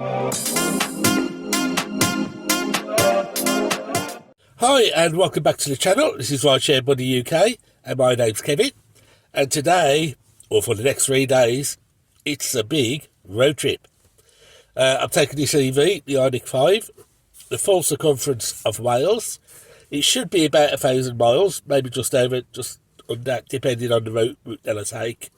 Hi and welcome back to the channel. This is Rideshare Buddy UK and my name's Kevin, and today, or for the next 3 days, it's a big road trip. I'm taking this EV, the Ioniq 5, the full circumference of Wales. It should be about 1,000 miles, maybe just over, just under, depending on the route that I take.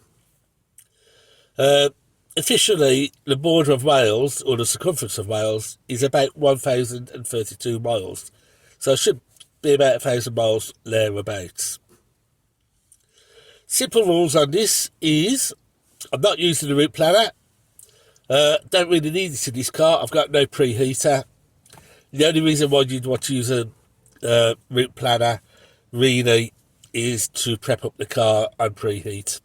Officially, the border of Wales, or the circumference of Wales, is about 1,032 miles. So it should be about 1,000 miles thereabouts. Simple rules on this is, I'm not using the route planner. Don't really need it in this car. I've got no preheater. The only reason why you'd want to use a route planner really is to prep up the car and preheat.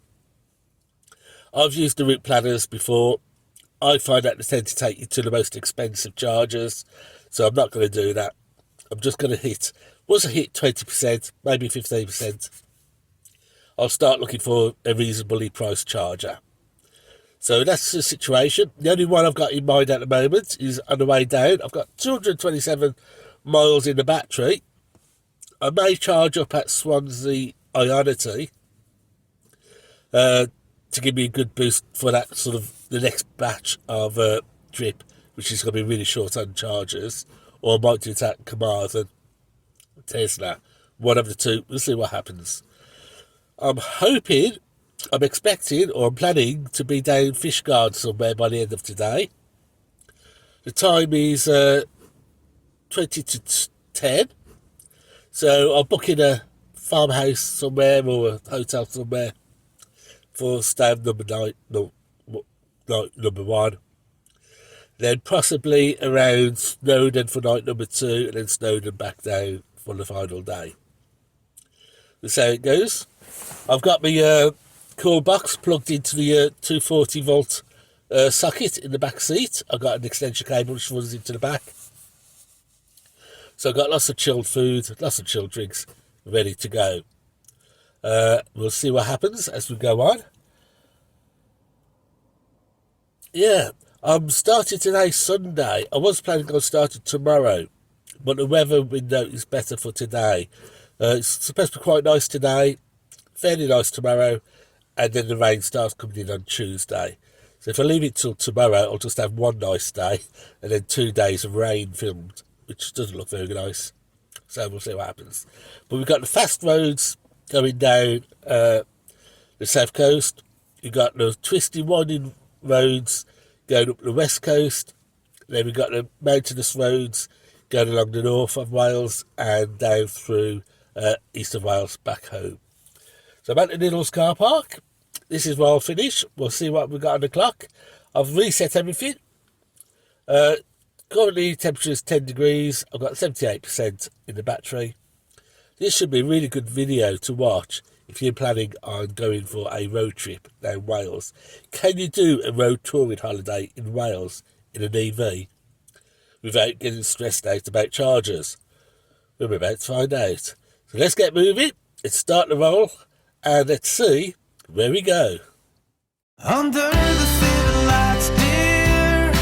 I've used the route planners before. I find that they tend to take you to the most expensive chargers, so I'm not going to do that. I'm just going to hit, once I hit 20%, maybe 15%, I'll start looking for a reasonably priced charger. So that's the situation. The only one I've got in mind at the moment is on the way down. I've got 227 miles in the battery. I may charge up at Swansea Ionity to give me a good boost for that sort of the next batch of trip, which is going to be really short on chargers. Or I might do it at Carmarthen, Tesla, one of the two. We'll see what happens. I'm expecting, or I'm planning to be down Fishguard somewhere by the end of today. The time is 20 to 10. So I'll book in a farmhouse somewhere or a hotel somewhere for stay night number 1. Then possibly around Snowdon for night number 2, and then Snowdon back down for the final day. That's how it goes. I've got my cool box plugged into the 240 volt socket in the back seat. I've got an extension cable which runs into the back. So I've got lots of chilled food, lots of chilled drinks ready to go. We'll see what happens as we go on. Yeah, I'm starting today, Sunday. I was planning on starting tomorrow, but the weather window is better for today. It's supposed to be quite nice today, fairly nice tomorrow, and then the rain starts coming in on Tuesday. So if I leave it till tomorrow, I'll just have one nice day and then 2 days of rain filmed, which doesn't look very nice. So we'll see what happens. But we've got the fast roads going down the south coast. You've got the twisty winding roads going up the west coast. Then we've got the mountainous roads going along the north of Wales and down through east of Wales back home. So I'm at the Niddles car park. This is where I'll finish. We'll see what we've got on the clock. I've reset everything. Currently temperature is 10 degrees. I've got 78% in the battery. This should be a really good video to watch if you're planning on going for a road trip down Wales. Can you do a road touring holiday in Wales in an EV without getting stressed out about chargers? We're about to find out. So let's get moving. Let's start the roll and let's see where we go. Under the city lights, dear,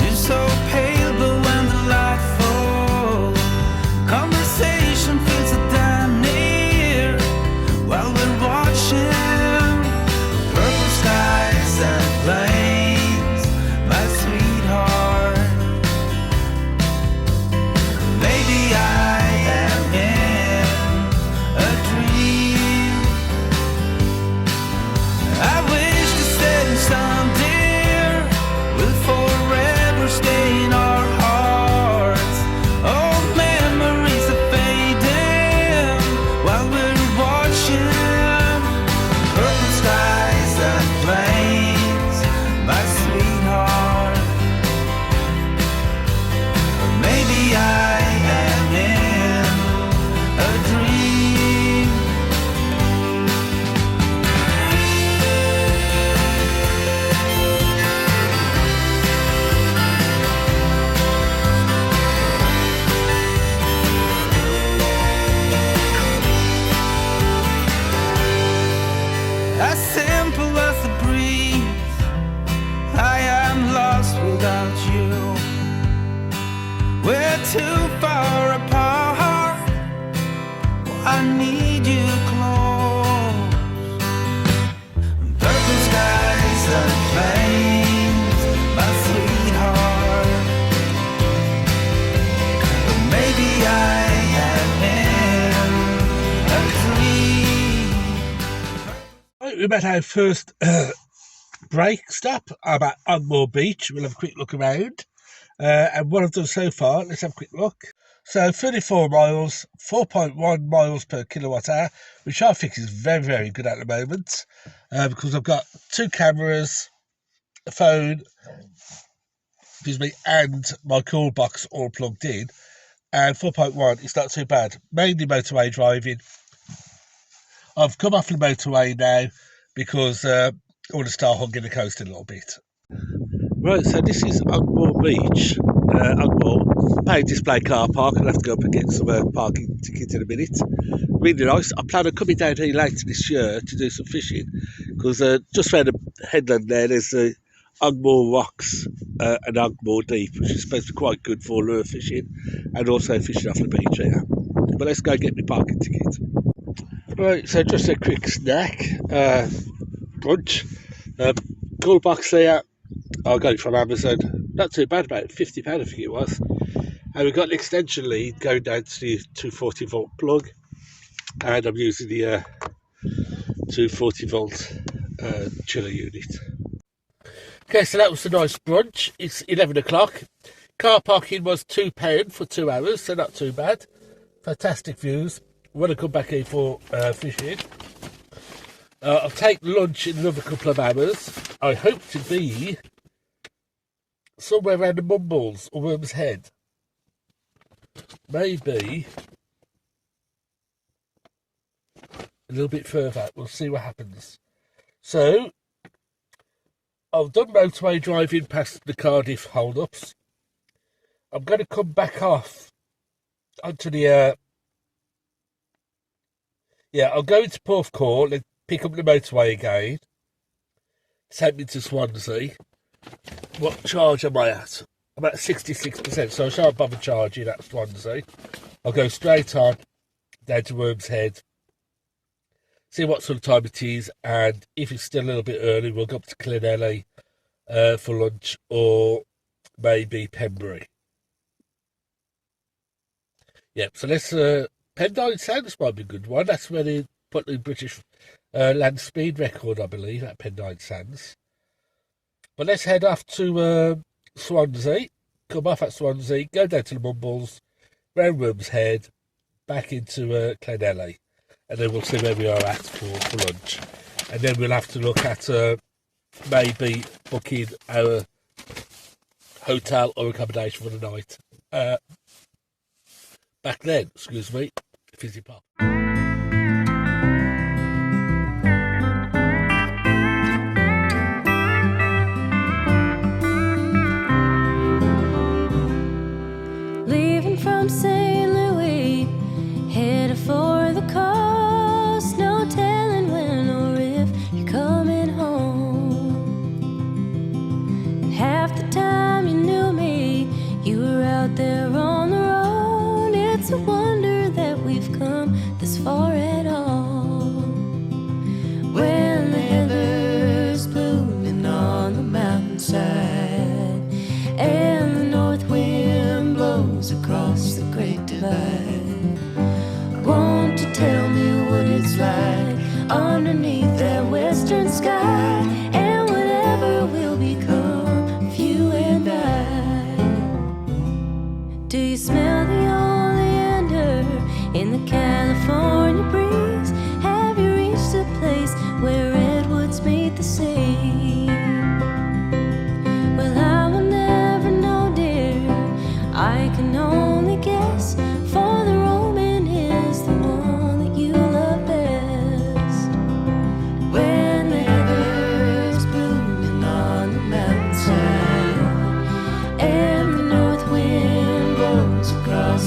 you're so pale, but when the light falls, conversation feels so damn near. While we're watching purple skies and planes, my sweetheart, maybe I am in a dream. I wish the setting sun, dear, will forever stay in our hearts. Old memories are fading while we're watching purple skies and planes, my sweetheart. Or maybe I am in a dream. too far apart. Well, I need you close. Purple skies and plains, my sweetheart. But maybe I am in a dream. Right, we met our first break stop. I'm at Ungmore Beach. We'll have a quick look around. And what I've done so far, let's have a quick look. So 34 miles, 4.1 miles per kilowatt hour, which I think is very, very good at the moment, because I've got 2 cameras, a phone, and my cool box all plugged in. And 4.1 is not too bad. Mainly motorway driving. I've come off the motorway now because I want to start hugging the coast a little bit. Right, so this is Ungmore Beach, Ungmore, paid display car park. I'll have to go up and get some parking tickets in a minute. Really nice. I plan on coming down here later this year to do some fishing, because just around the headland there's the Ungmore Rocks and Ungmore Deep, which is supposed to be quite good for lure fishing and also fishing off the beach here. But let's go get my parking ticket. Right, so just a quick snack, brunch, cool box there. I got it from Amazon, not too bad, about £50 I think it was. And we've got an extension lead going down to the 240 volt plug, and I'm using the 240 volt chiller unit. Okay, so that was a nice brunch. It's 11 o'clock. Car parking was £2 for 2 hours, so not too bad. Fantastic views. Want to come back here for fishing. I'll take lunch in another couple of hours. I hope to be somewhere around the Mumbles or Worm's Head. Maybe a little bit further. We'll see what happens. So, I've done motorway driving past the Cardiff hold-ups. I'm going to come back off onto the... I'll go into Porthcawl and pick up the motorway again. Take me to Swansea. What charge am I at? I'm at 66%, so I shan't bother charging at Swansea. I'll go straight on down to Worm's Head, see what sort of time it is, and if it's still a little bit early, we'll go up to Clynelly for lunch, or maybe Pembury. Yep, so let's... Pendine Sands might be a good one. That's where they put the British land speed record, I believe, at Pendine Sands. But let's head off to Swansea, come off at Swansea, go down to the Mumbles, round Worm's Head, back into Clynelly, and then we'll see where we are at for lunch. And then we'll have to look at maybe booking our hotel or accommodation for the night. Back then, excuse me, Fizzy Pop. Leaving from St. Louis, headed for the coast, no telling when or if you're coming home. And half the time you knew me, you were out there on the road. It's a wonder that we've come this far at all. When the heather's blooming on the mountainside, and the north wind blows across the great divide, won't you tell me what it's like underneath that western sky, and whatever will become of you and I? Do you smell the in the California breeze? Have you reached a place where redwoods meet the sea? Well, I will never know, dear. I can only guess, for the Roman is the one that you love best. When the heather's blooming on the mountainside, and the north wind blows across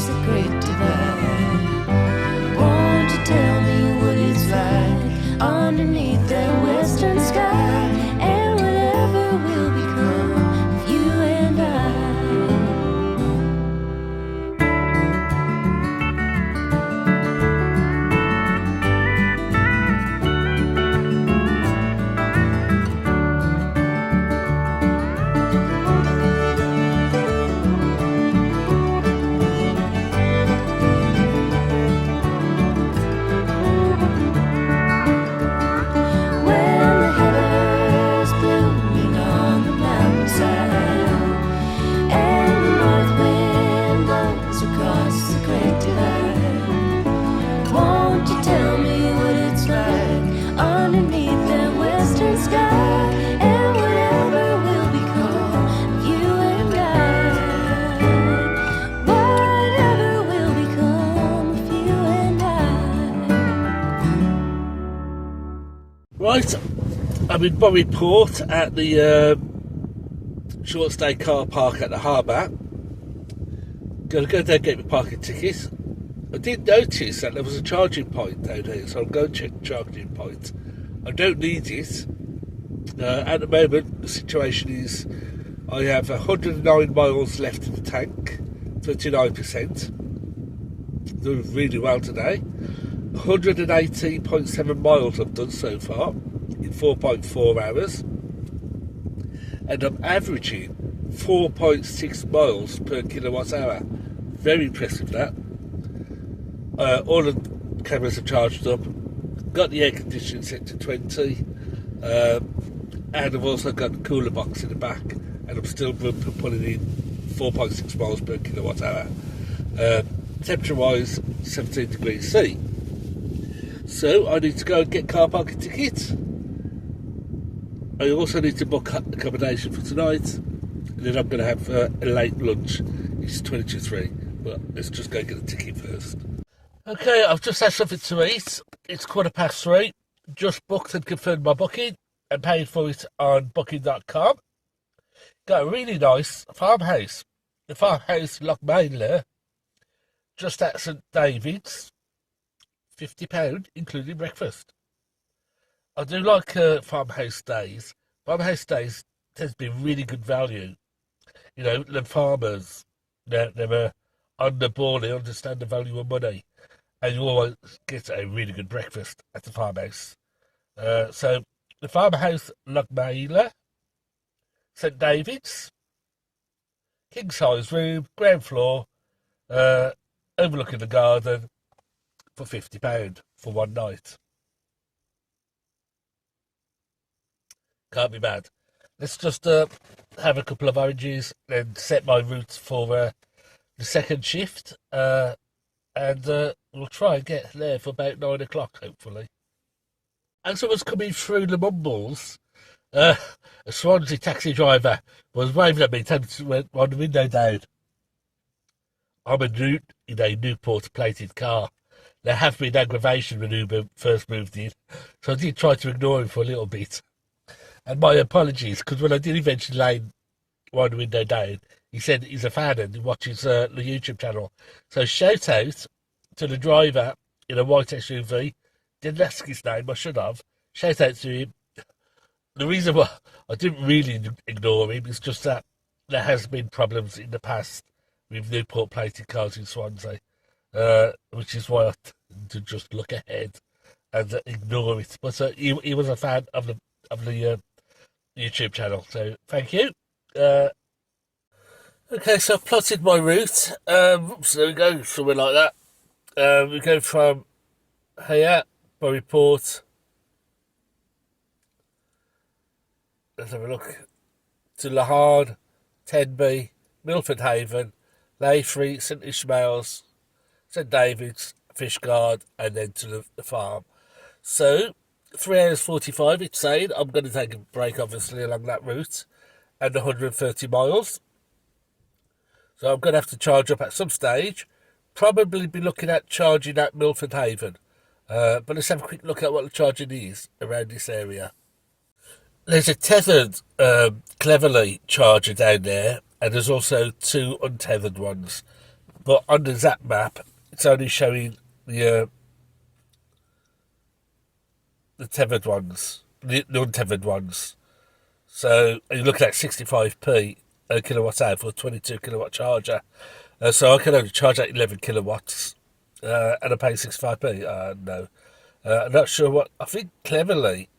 Right, I'm in Buryport at the short stay car park at the harbour. Gonna go down and get my parking ticket. I did notice that there was a charging point down here, so I'll go and check the charging point. I don't need it. At the moment, the situation is I have 109 miles left in the tank, 39%. Doing really well today. 118.7 miles I've done so far in 4.4 hours. And I'm averaging 4.6 miles per kilowatt hour. Very impressive, that. All the cameras are charged up. Got the air conditioning set to 20. And I've also got the cooler box in the back. And I'm still pulling in 4.6 miles per kilowatt hour. Temperature wise, 17 degrees C. So I need to go and get car parking tickets. I also need to book accommodation for tonight. And then I'm going to have a late lunch. It's 22:03. But let's just go and get a ticket first. Okay, I've just had something to eat. It's 3:15. Just booked and confirmed my booking and paid for it on booking.com. Got a really nice farmhouse. The farmhouse Lochmainler, just at St David's. £50, including breakfast. I do like farmhouse stays. Farmhouse stays tends to be really good value. You know, the farmers, they're on the ball, they understand the value of money. And you always get a really good breakfast at the farmhouse. So, the farmhouse Lochmainler, St David's, king-size room, ground floor, overlooking the garden, for £50 for one night. Can't be bad. Let's just have a couple of oranges and set my route for the second shift. And we'll try and get there for about 9 o'clock, hopefully. As I was coming through the Mumbles, a Swansea taxi driver was waving at me, telling me to wind the window down. I'm in a Newport plated car. There have been aggravation when Uber first moved in, so I did try to ignore him for a little bit. And my apologies, because when I did eventually wind the window down, he said he's a fan and he watches the YouTube channel. So shout out to the driver in a white SUV. Didn't ask his name, I should have. Shout out to him. The reason why I didn't really ignore him is just that there has been problems in the past with Newport plated cars in Swansea. Which is why I tend to just look ahead and ignore it. But he was a fan of the YouTube channel, so thank you. Okay, so I've plotted my route. So there we go, somewhere like that. We go from here, Buryport. Let's have a look. To Lahard, Tenby, Milford Haven, Layfrey, St Ishmael's, St David's, Fishguard, and then to the farm. So, 3 hours 45, it's saying. I'm going to take a break, obviously, along that route, and 130 miles. So I'm going to have to charge up at some stage. Probably be looking at charging at Milford Haven. But let's have a quick look at what the charging is around this area. There's a tethered Cleverly charger down there, and there's also 2 untethered ones. But on the Zap map, it's only showing the tethered ones, the untethered ones. So you're looking at 65p a kilowatt hour for a 22 kilowatt charger. So I can only charge at 11 kilowatts and I pay 65p. No. I'm not sure what. I think Cleverly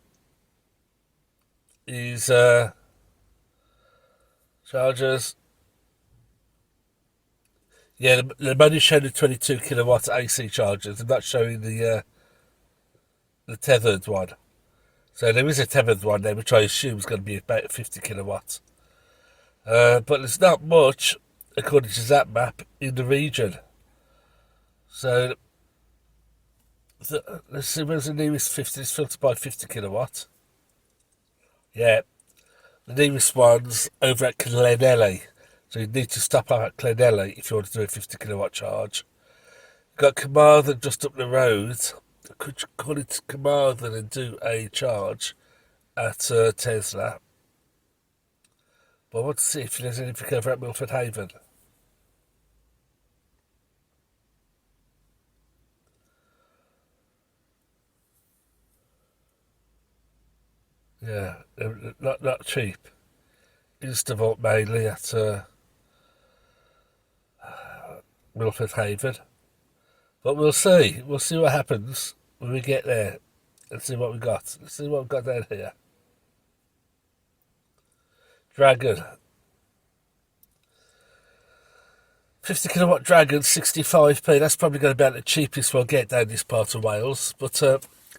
is chargers. Yeah, they're only showing the 22 kilowatt AC chargers. They're not showing the tethered one. So there is a tethered one there, which I assume is going to be about 50 kilowatts. But there's not much, according to that map, in the region. So let's see, where's the nearest 50? It's filtered by 50 kilowatt. Yeah, the nearest one's over at Clenelly. So you need to stop out at Clenelly if you want to do a 50 kilowatt charge. You've got Carmarthen just up the road, could you call it Carmarthen and do a charge at Tesla. But I want to see if there's anything over at Milford Haven. Yeah, not cheap. Instavolt mainly at Milford Haven. But we'll see. We'll see what happens when we get there. Let's see what we got. Let's see what we've got down here. Dragon. 50 kilowatt Dragon, 65p. That's probably going to be about the cheapest we'll get down this part of Wales. But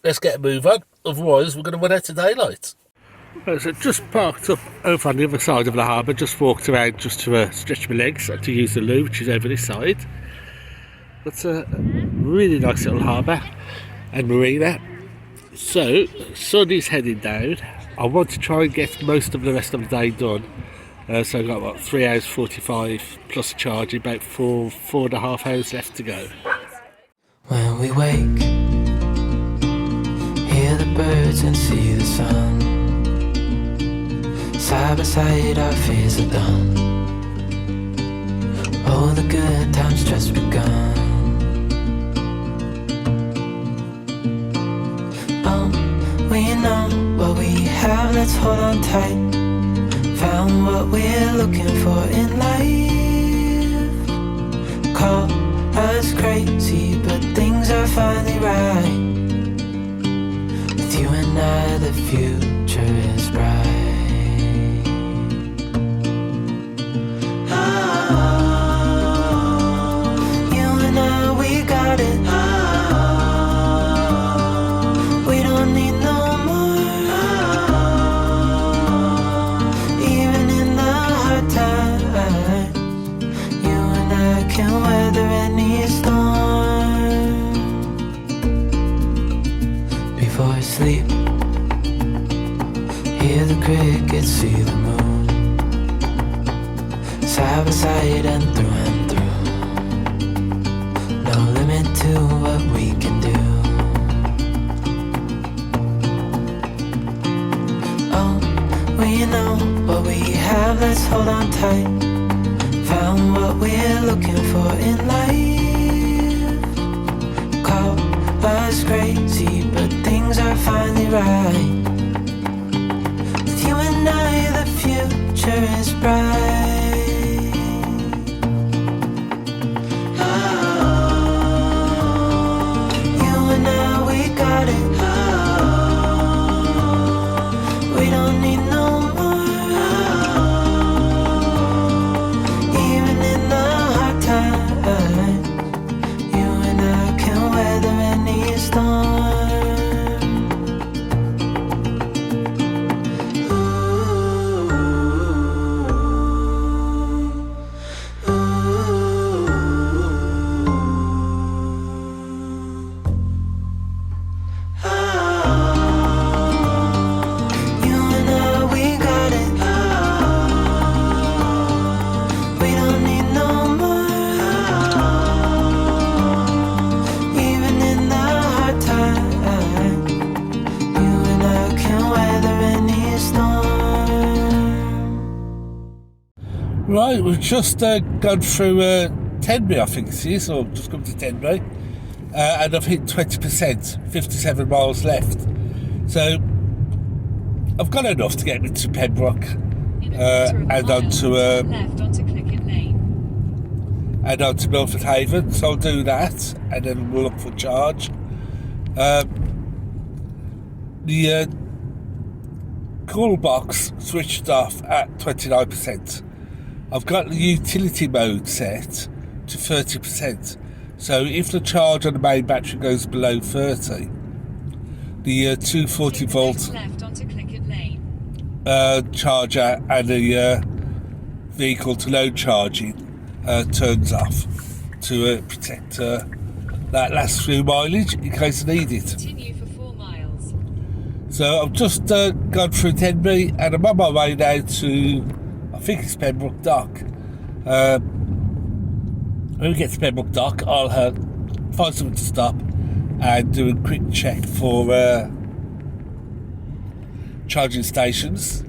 let's get a move on. Otherwise, we're going to run out of daylight. Right, so just parked up over on the other side of the harbour. Just walked around just to stretch my legs and to use the loo, which is over this side. That's a really nice little harbour and marina. So, sun is heading down. I want to try and get most of the rest of the day done. So I've got, what, 3 hours 45 plus charging, about 4.5 hours left to go. When we wake, hear the birds and see the sun. Side by side our fears are done. Oh, the good times just begun. We know what we have, let's hold on tight. Found what we're looking for in life. Call us crazy, but things are finally right. With you and I, the future is bright. Oh, you and I, we got it. We don't need no more. Even in the hard times, you and I can weather any storm. Before I sleep, hear the crickets, see the moon. Side by side and through. No limit to what we can do. We know what we have, let's hold on tight. Found what we're looking for in life. Call us crazy, but things are finally right. With you and I, the future is bright. Oh, you and I, we got it. We don't need no Right, we've just gone through Tenby, I think it is, or just come to Tenby, and I've hit 20%, 57 miles left. So I've got enough to get me to Pembroke and onto Milford Haven. So I'll do that, and then we'll look for charge. The call box switched off at 29%. I've got the utility mode set to 30%. So if the charge on the main battery goes below 30, the 240 volt charger and the vehicle to load charging turns off to protect that last few mileage in case I need it. Continue for 4 miles. So I've just gone through Tenby and I'm on my way now to, I think it's Pembroke Dock. When we get to Pembroke Dock, I'll find something to stop and do a quick check for charging stations.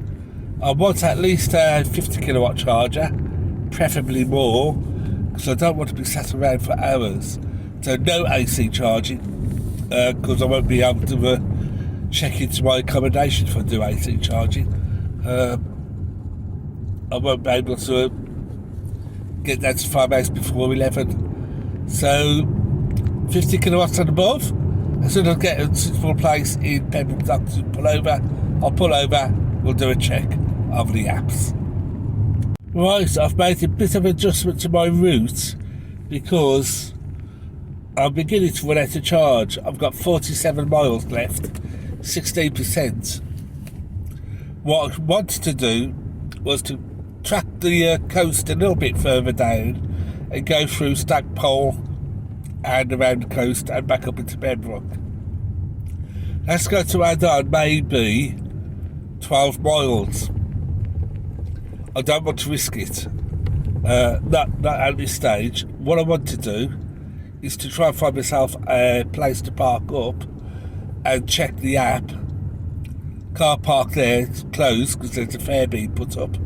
I want at least a 50 kilowatt charger, preferably more, because I don't want to be sat around for hours. So no AC charging, because I won't be able to check into my accommodation if I do AC charging. I won't be able to get down to farmhouse before 11. So 50 kilowatts and above. As soon as I get a suitable place in Pembroke Dock to pull over, I'll pull over, we'll do a check of the apps. Right, I've made a bit of adjustment to my route because I'm beginning to run out of charge. I've got 47 miles left, 16%. What I wanted to do was to track the coast a little bit further down and go through Stackpole and around the coast and back up into Pembroke. That's going to add on maybe 12 miles. I don't want to risk it. Not at this stage. What I want to do is to try and find myself a place to park up and check the app. Car park there, it's closed because there's a fare being put up.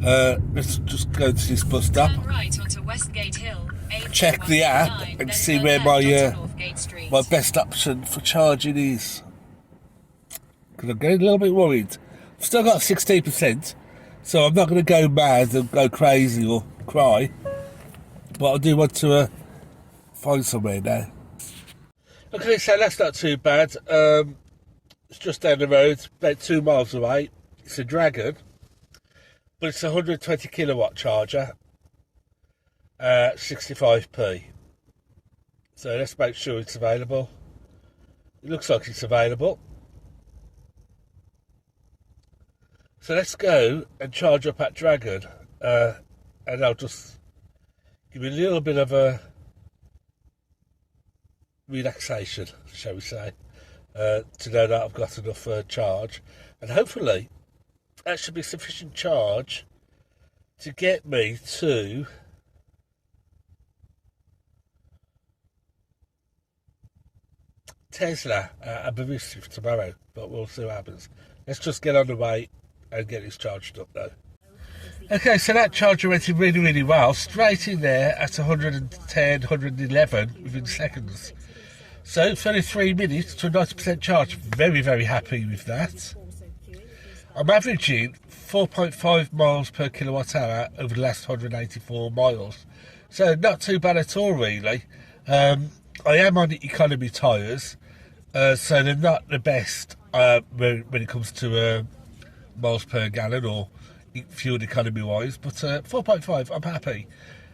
Let's just go to this bus stop. Turn right onto Westgate Hill, Check the app and see where my best option for charging is. Because I'm getting a little bit worried. I've still got 16%, so I'm not going to go mad and go crazy or cry. But I do want to find somewhere now. Okay, so that's not too bad. It's just down the road, about 2 miles away. It's a Dragon, but it's a 120 kilowatt charger, 65p. So let's make sure it's available. It looks like it's available. So let's go and charge up at Dragon, and I'll just give you a little bit of a relaxation, shall we say, to know that I've got enough charge, and hopefully that should be sufficient charge to get me to Tesla Aberystwyth tomorrow, but we'll see what happens. Let's just get on the way and get this charged up though. Okay, so that charger went in really, really well, straight in there at 110, 111 within seconds. So 33 minutes to 90% charge. Very, very happy with that. I'm averaging 4.5 miles per kilowatt hour over the last 184 miles. So not too bad at all, really. I am on the economy tyres, so they're not the best when it comes to miles per gallon or fuel economy wise, but 4.5, I'm happy.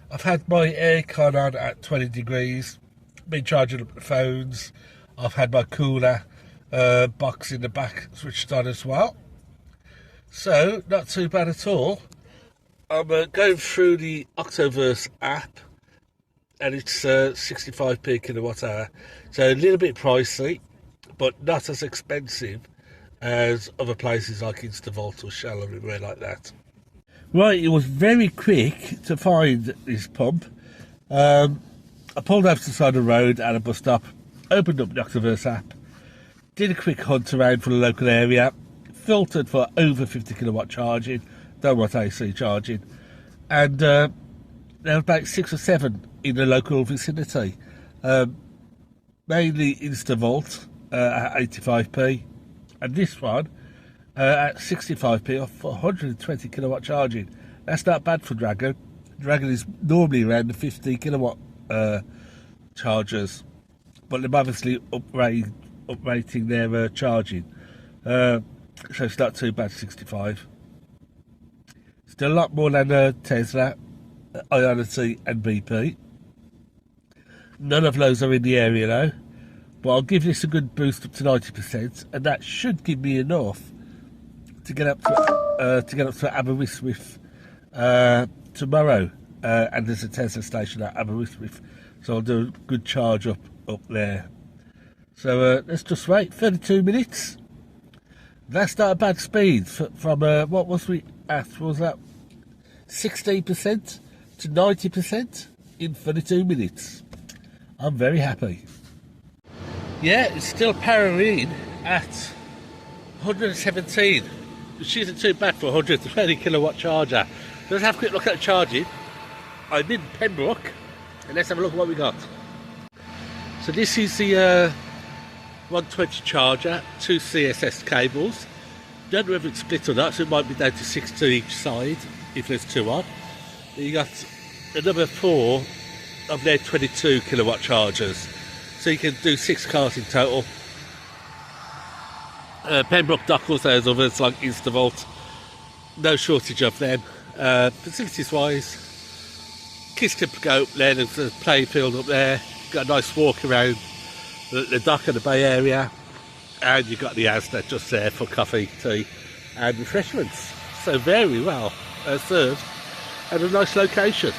I've had my aircon on at 20 degrees, been charging up the phones. I've had my cooler box in the back switched on as well. So, not too bad at all. I'm going through the Octoverse app, and it's 65p kilowatt hour. So, a little bit pricey, but not as expensive as other places like Instavolt or Shell or anywhere like that. Right, it was very quick to find this pump. I pulled over to the side of the road at a bus stop, opened up the Octoverse app, did a quick hunt around for the local area, filtered for over 50 kilowatt charging, don't want AC charging, and there were about 6 or 7 in the local vicinity. Mainly Instavolt at 85p, and this one at 65p for 120 kilowatt charging. That's not bad for Dragon. Dragon is normally around the 50 kilowatt chargers, but they're obviously uprating their charging. So it's not too bad, 65. Still a lot more than Tesla, Ionity and BP. None of those are in the area though, but I'll give this a good boost up to 90%, and that should give me enough to get up to Aberystwyth tomorrow. And there's a Tesla station at Aberystwyth, so I'll do a good charge up there. So let's just wait. 32 minutes. That's not a bad speed from what was we at? Was that 16% to 90% in 32 minutes? I'm very happy. Yeah, it's still powering at 117, which isn't too bad for a 120 kilowatt charger. Let's have a quick look at the charging. I'm in Pembroke, and let's have a look at what we got. So this is the 120 charger, 2 CSS cables. Don't know whether it's split or not, so it might be down to 6 to each side if there's 2 on. You got another 4 of their 22 kilowatt chargers, so you can do 6 cars in total. Pembroke Dockles, there's others like Instavolt, no shortage of them. Facilities wise, Kingston to go up there, there's a playing field up there, got a nice walk around the dock of the Bay Area, and you've got the Asda just there for coffee, tea and refreshments. So very well served and a nice location.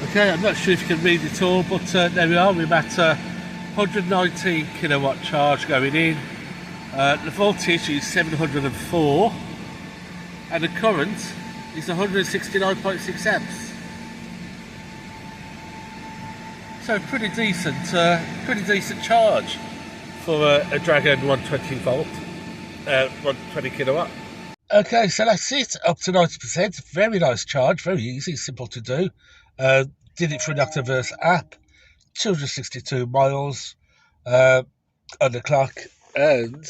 Okay, I'm not sure if you can read it all, but there we are, we're at 119 kilowatt charge going in. The voltage is 704 and the current is 169.6 amps. So pretty decent charge for a Dragon 120 volt, 120 kilowatt. Okay, so that's it, up to 90%. Very nice charge, very easy, simple to do. Did it through an Octaverse app, 262 miles on the clock, and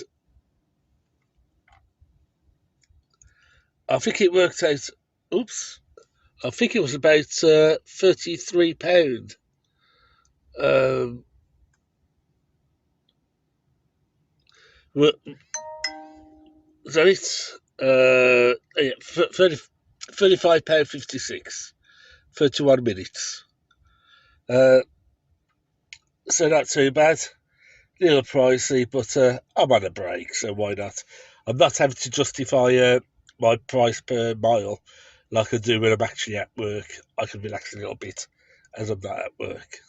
I think it worked out, I think it was about £33. So it's £35.56, 31 minutes. So not too bad. Little pricey, but I'm on a break, so why not? I'm not having to justify my price per mile like I do when I'm actually at work. I can relax a little bit as I'm not at work.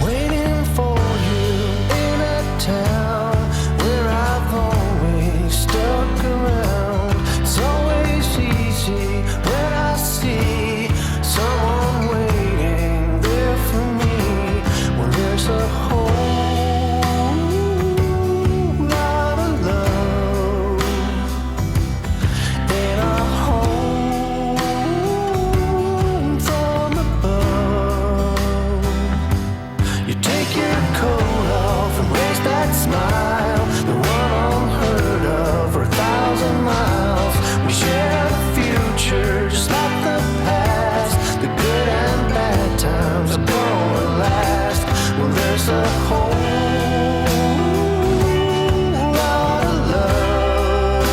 Waiting for you in a town where I've always stuck around. It's always easy when I see someone waiting there for me. When there's a whole lot of love in a home from above. You take your coat off and raise that smile, the one unheard of for 1,000 miles. We share the future just like the past. The good and bad times are gonna last. Well, there's a whole lot of love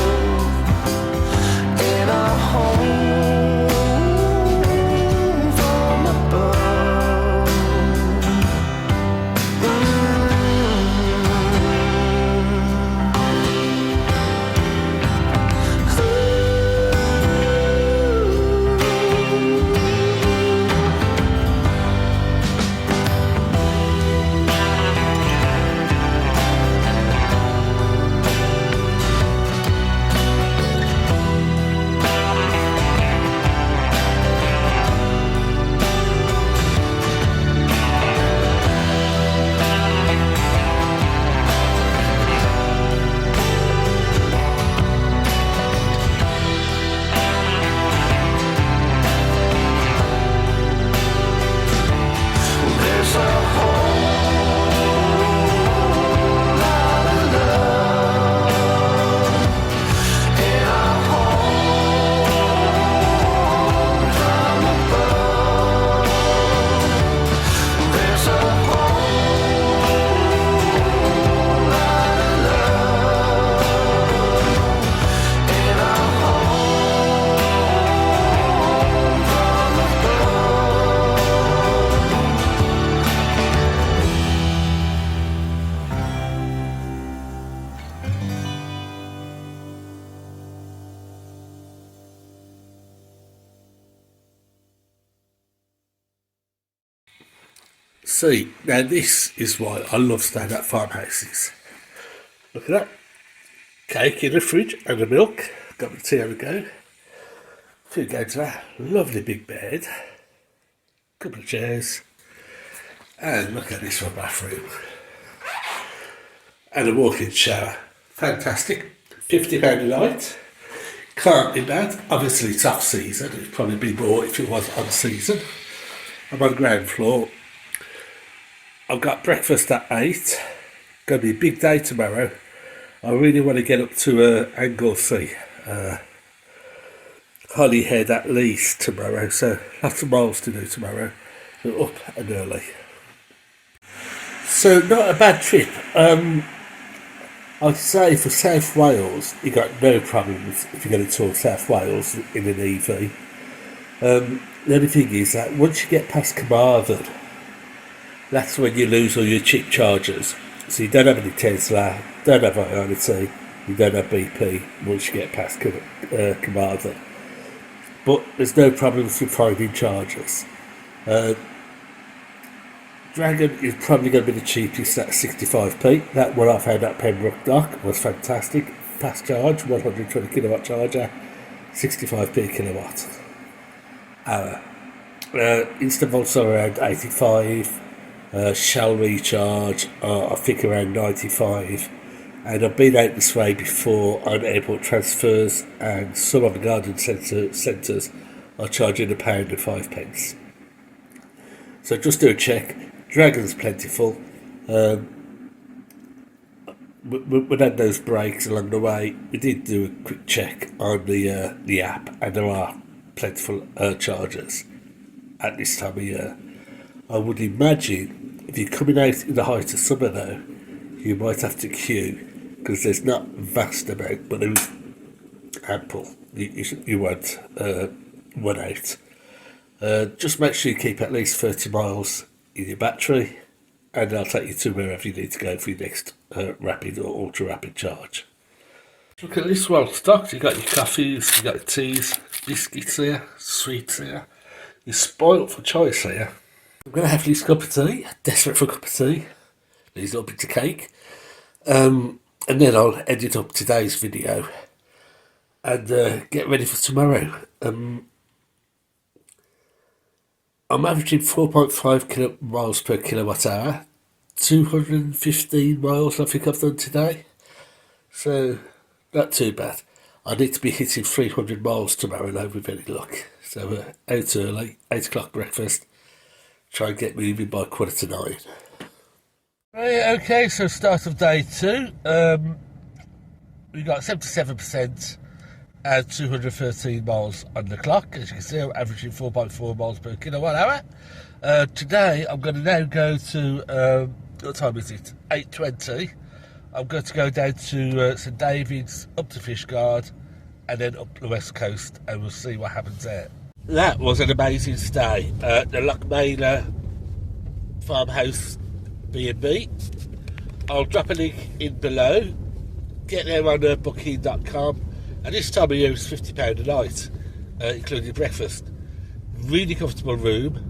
in a home from above. There's a whole lot of love in a home from above. There's a whole lot of love in a home from above. See, now this is why I love staying at farmhouses. Look at that. Cake in the fridge and the milk. Got my tea on the go. Two games of that. Lovely big bed. Couple of chairs. And look at this one bathroom. And a walk-in shower. Fantastic. £50 a night. Can't be bad. Obviously it's off season. It'd probably be more if it was on season. I'm on the ground floor. I've got breakfast at 8. Going to be a big day tomorrow. I really want to get up to Anglesey, Holyhead at least tomorrow. So lots of miles to do tomorrow. So up and early. So not a bad trip. I'd say for South Wales, you got no problems if you're going to tour South Wales in an EV. The only thing is that once you get past Carmarthen, that's when you lose all your cheap chargers. So you don't have any Tesla, don't have Ionity, you don't have BP once you get past Carmarthen. But there's no problems with finding chargers. Dragon is probably going to be the cheapest at 65p. That one I found at Pembroke Dock was fantastic. Fast charge, 120 kilowatt charger, 65p kilowatt hour. Instant volts are around 85. Shell recharge I think around 95. And I've been out this way before on airport transfers, and some of the garden centres are charging £1 and 5 pence. So just do a check. Dragon's plentiful. We had those breaks along the way. We did do a quick check on the app, and there are plentiful chargers at this time of year. I would imagine if you're coming out in the height of summer though, you might have to queue because there's not vast amount, but there is ample. You won't run out. Just make sure you keep at least 30 miles in your battery, and I'll take you to wherever you need to go for your next rapid or ultra rapid charge. Look at this, well stocked. You got your coffees, you got your teas, biscuits here, sweets here. You're spoilt for choice here. I'm going to have this cup of tea, desperate for a cup of tea. These little bits of cake. And then I'll edit up today's video and get ready for tomorrow. I'm averaging 4.5 miles per kilowatt hour. 215 miles I think I've done today. So, not too bad. I need to be hitting 300 miles tomorrow now with any luck. So, out early, 8 o'clock breakfast. Try and get moving by 8:45. Right, okay, so start of day 2. We got 77% and 213 miles on the clock. As you can see, I'm averaging 4.4 miles per kilowatt hour. Today, I'm going to now go to, what time is it? 8:20. I'm going to go down to St David's, up to Fishguard, and then up the west coast, and we'll see what happens there. That was an amazing stay at the Lochmeyler farmhouse B&B. I'll drop a link in below. Get there on booking.com. And this time of year is £50 a night, including breakfast. Really comfortable room,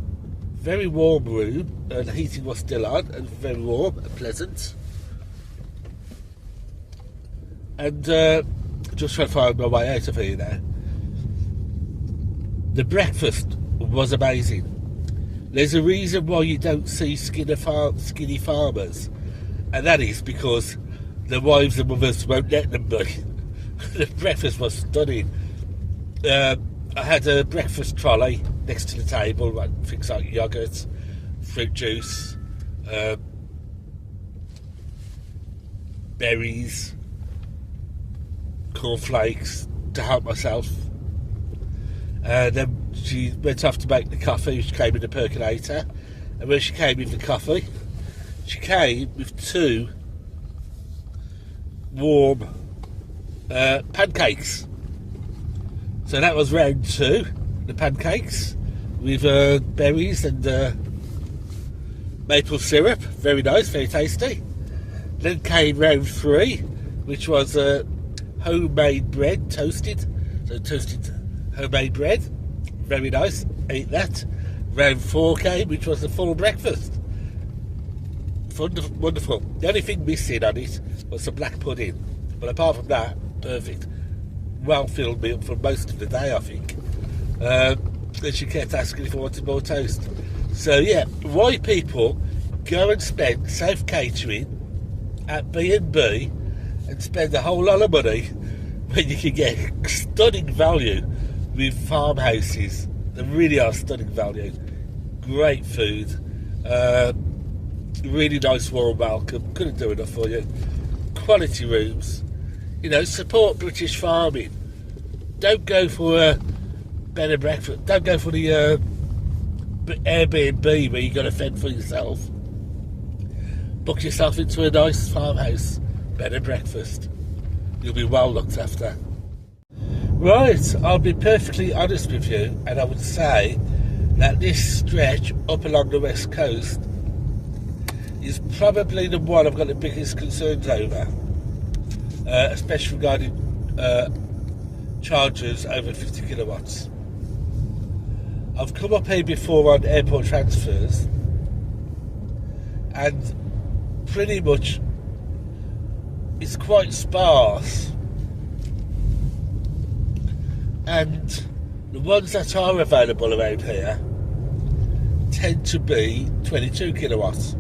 very warm room, and the heating was still on, and very warm and pleasant. And just trying to find my way out of here now. The breakfast was amazing. There's a reason why you don't see skinny farmers, and that is because the wives and mothers won't let them be. The breakfast was stunning. I had a breakfast trolley next to the table, like things like yogurt, fruit juice, berries, cornflakes to help myself. And then she went off to make the coffee. She came in the percolator, and when she came with the coffee, she came with 2 warm pancakes. So that was round 2, the pancakes with berries and maple syrup. Very nice, very tasty. Then came round 3, which was homemade bread, toasted. So toasted homemade bread, very nice, ate that. Round 4 came, which was the full breakfast. Wonderful. The only thing missing on it was the black pudding, But apart from that, perfect. Well filled me up for most of the day, I think. And she kept asking if I wanted more toast. So yeah, why people go and spend safe catering at B&B and spend a whole lot of money when you can get stunning value with farmhouses. They really are stunning value. Great food. Really nice warm welcome. Couldn't do enough for you. Quality rooms. You know, support British farming. Don't go for a bed and breakfast. Don't go for the Airbnb where you got to fend for yourself. Book yourself into a nice farmhouse bed and breakfast. You'll be well looked after. Right, I'll be perfectly honest with you, and I would say that this stretch up along the west coast is probably the one I've got the biggest concerns over, especially regarding chargers over 50 kilowatts. I've come up here before on airport transfers, and pretty much it's quite sparse, and the ones that are available around here tend to be 22 kilowatts.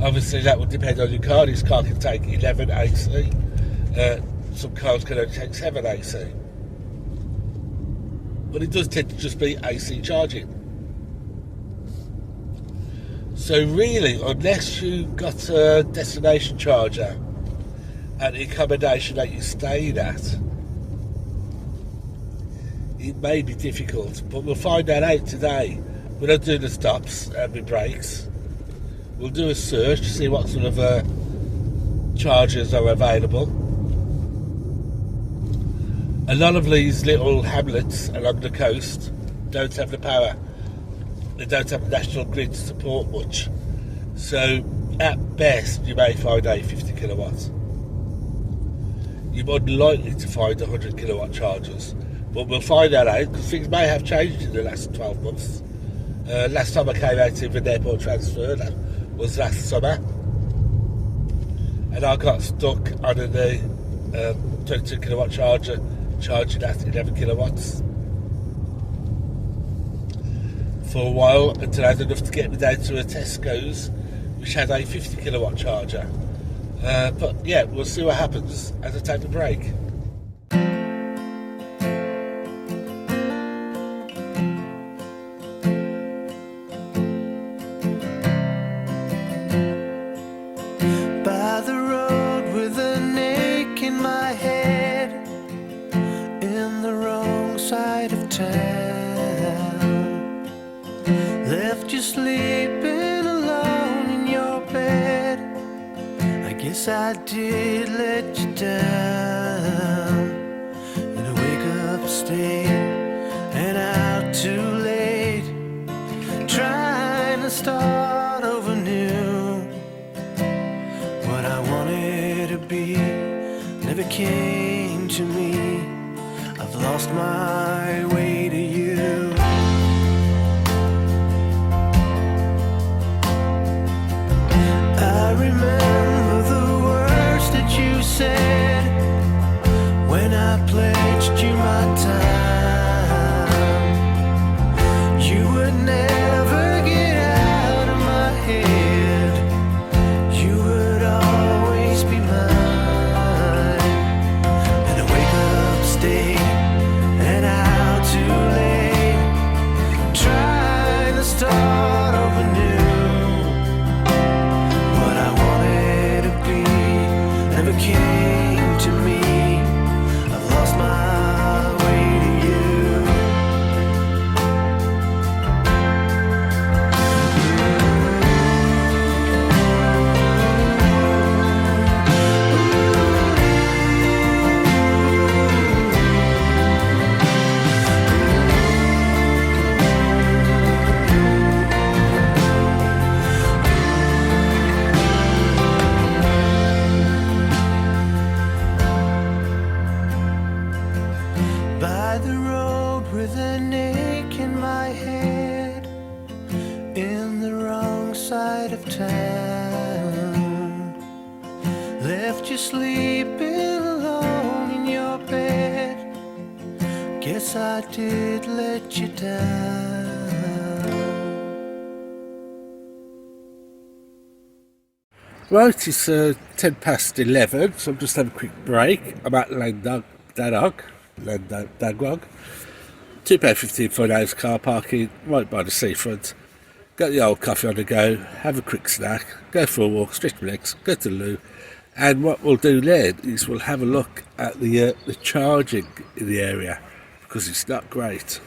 Obviously that would depend on your car. This car can take 11 AC, some cars can only take 7 AC, but it does tend to just be AC charging. So really, unless you got a destination charger at the accommodation that you stayed at, it may be difficult, but we'll find that out today. We're not doing the stops and the breaks. We'll do a search to see what sort of chargers are available. A lot of these little hamlets along the coast don't have the power. They don't have the national grid to support much. So at best you may find a 50 kilowatts. You're unlikely to find 100 kilowatt chargers. But we'll find that out, because things may have changed in the last 12 months. Last time I came out of an airport transfer, that was last summer, and I got stuck on a 22 kilowatt charger charging at 11 kilowatts for a while, until I had enough to get me down to a Tesco's which had a 50 kilowatt charger. But yeah, we'll see what happens as I take a break. By the road with an ache in my head, in the wrong side of town, left you sleeping alone in your bed. I guess I did let you down. In a wake up state and out too late, trying to start over new. What I wanted to be never came to me. I've lost my way to you. I remember the words that you said when I pledged you my time. You would never get out of my head. You would always be mine. In a wake up state and out too late, trying to start over new. What I wanted to be never came to me. I've lost my way to you. By the road with an ache in my head, in the wrong side of town, left you sleeping alone in your bed. Guess I did let you down. Right, it's 10 past 11, so I'm just having a quick break. I'm at Landagog, £2.15 for an hour's car parking, right by the seafront. Got the old coffee on the go, have a quick snack, go for a walk, stretch my legs, go to the loo. And what we'll do then is we'll have a look at the charging in the area, because it's not great.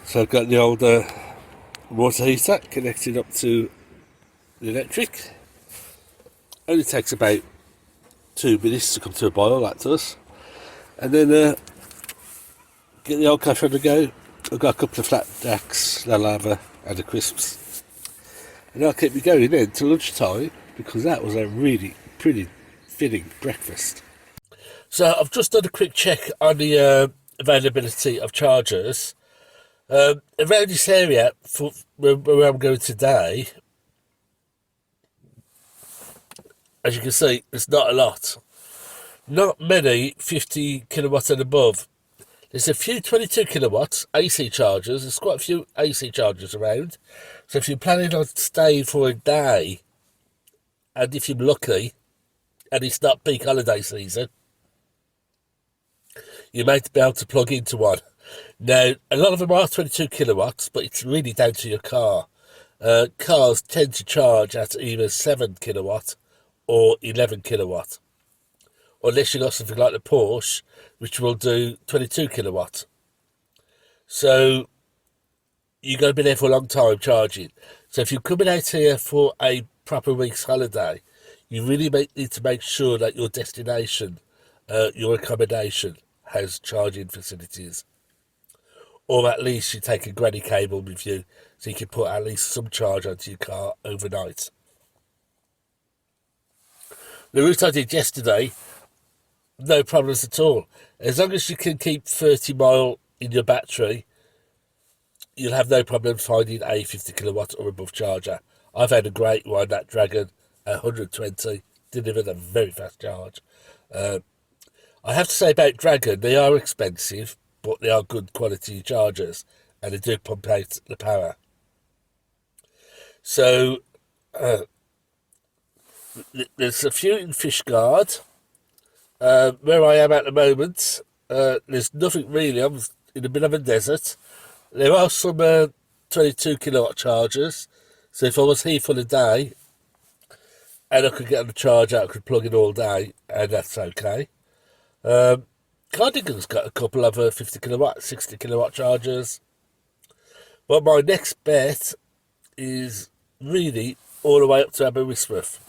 So I've got the old water heater connected up to the electric. Only takes about 2 minutes to come to a boil, that does. And then get the old coffee on the go. I've got a couple of flat jacks, la lava and the crisps. And I'll keep me going then till lunchtime, because that was a really pretty filling breakfast. So I've just done a quick check on the availability of chargers. Around this area, for where I'm going today, as you can see, there's not a lot. Not many 50 kilowatts and above. There's a few 22 kilowatts AC chargers. There's quite a few AC chargers around. So if you're planning on staying for a day, and if you're lucky, and it's not peak holiday season, you might be able to plug into one. Now, a lot of them are 22 kilowatts, but it's really down to your car. Cars tend to charge at either 7 kilowatt or 11 kilowatt. Unless you've got something like the Porsche, which will do 22 kilowatt. So you're going to be there for a long time charging. So if you're coming out here for a proper week's holiday, you really need to make sure that your destination, your accommodation, has charging facilities. Or at least you take a granny cable with you, so you can put at least some charge onto your car overnight. The route I did yesterday, no problems at all. As long as you can keep 30 mile in your battery, you'll have no problem finding a 50 kilowatt or above charger. I've had a great one, that Dragon 120, delivered a very fast charge. I have to say about Dragon, they are expensive, but they are good quality chargers, and they do pump out the power. So there's a few in Fishguard. Where I am at the moment, there's nothing really. I'm in the middle of a desert. There are some 22 kilowatt chargers, so if I was here for the day and I could get on the charger, I could plug in all day, and that's okay. Cardigan's got a couple of 50 kilowatt, 60 kilowatt chargers. But my next bet is really all the way up to Aberystwyth.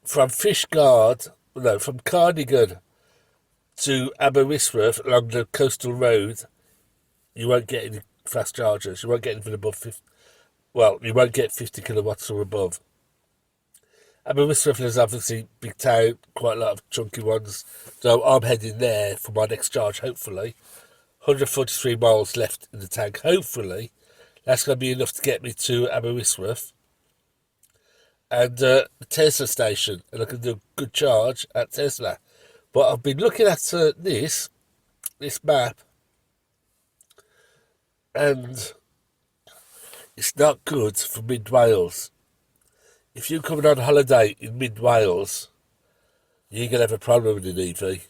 From Cardigan to Aberystwyth along the coastal road, you won't get any fast chargers. You won't get anything above 50. Well, you won't get 50 kilowatts or above. Aberystwyth is obviously big town, quite a lot of chunky ones. So I'm heading there for my next charge, hopefully. 143 miles left in the tank, hopefully. That's going to be enough to get me to Aberystwyth. And the Tesla station, and I can do a good charge at Tesla. But I've been looking at this map, and it's not good for mid-Wales. If you're coming on holiday in mid-Wales, you're going to have a problem with an EV.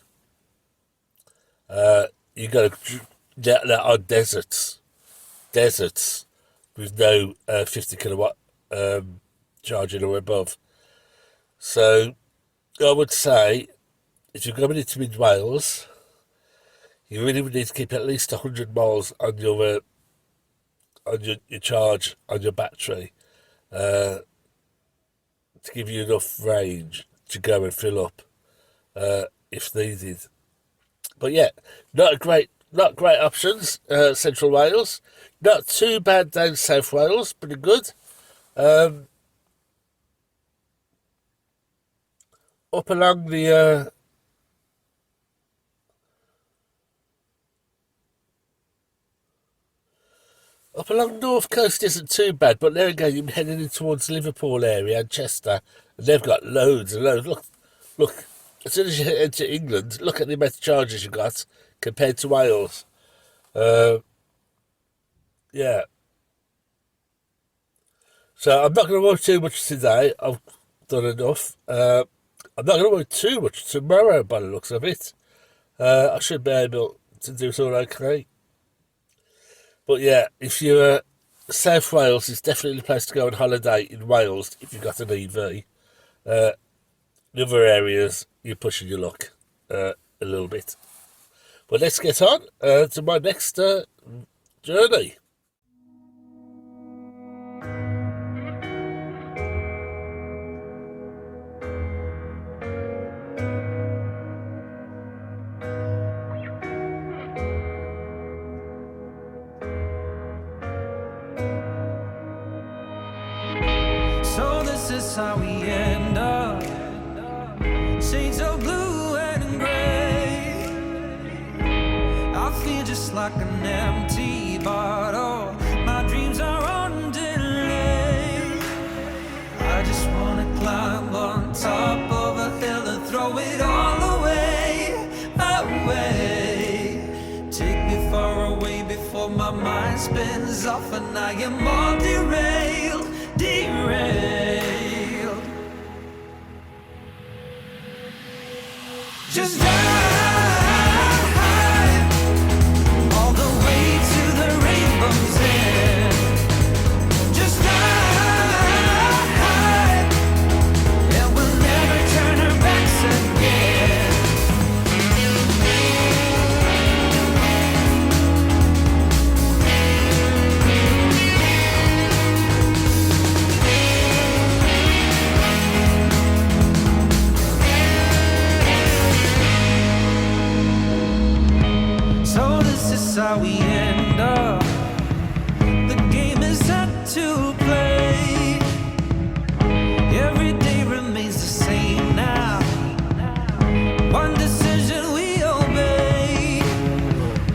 You're going to get that on deserts with no 50 kilowatt charging or above. So I would say, if you're going into mid-Wales, you really would need to keep at least 100 miles on your charge on your battery to give you enough range to go and fill up if needed. But yeah, not great options. Central Wales, not too bad down South Wales, pretty good. Up along the up along North Coast isn't too bad, but there again, you're heading in towards Liverpool area and Chester, and they've got loads and loads. Look, Look, as soon as you enter England, look at the amount of charges you got compared to Wales. Yeah. So I'm not going to worry too much today. I've done enough. I'm not going to worry too much tomorrow by the looks of it. I should be able to do it all okay. But yeah, if you're South Wales, is definitely the place to go on holiday in Wales if you've got an EV. The other areas, you're pushing your luck a little bit. But let's get on to my next journey. So this is how we end up. Shades of blue and gray. I feel just like an empty bottle. My dreams are on delay. I just wanna climb on top of a hill and throw it all away, away. Take me far away before my mind spins off and I am all derailed, derailed. Just drive all the way to the rainbow's end. Just drive, and we'll never turn our backs again. So this is how we end up. The game is set to play. Every day remains the same now. One decision we obey.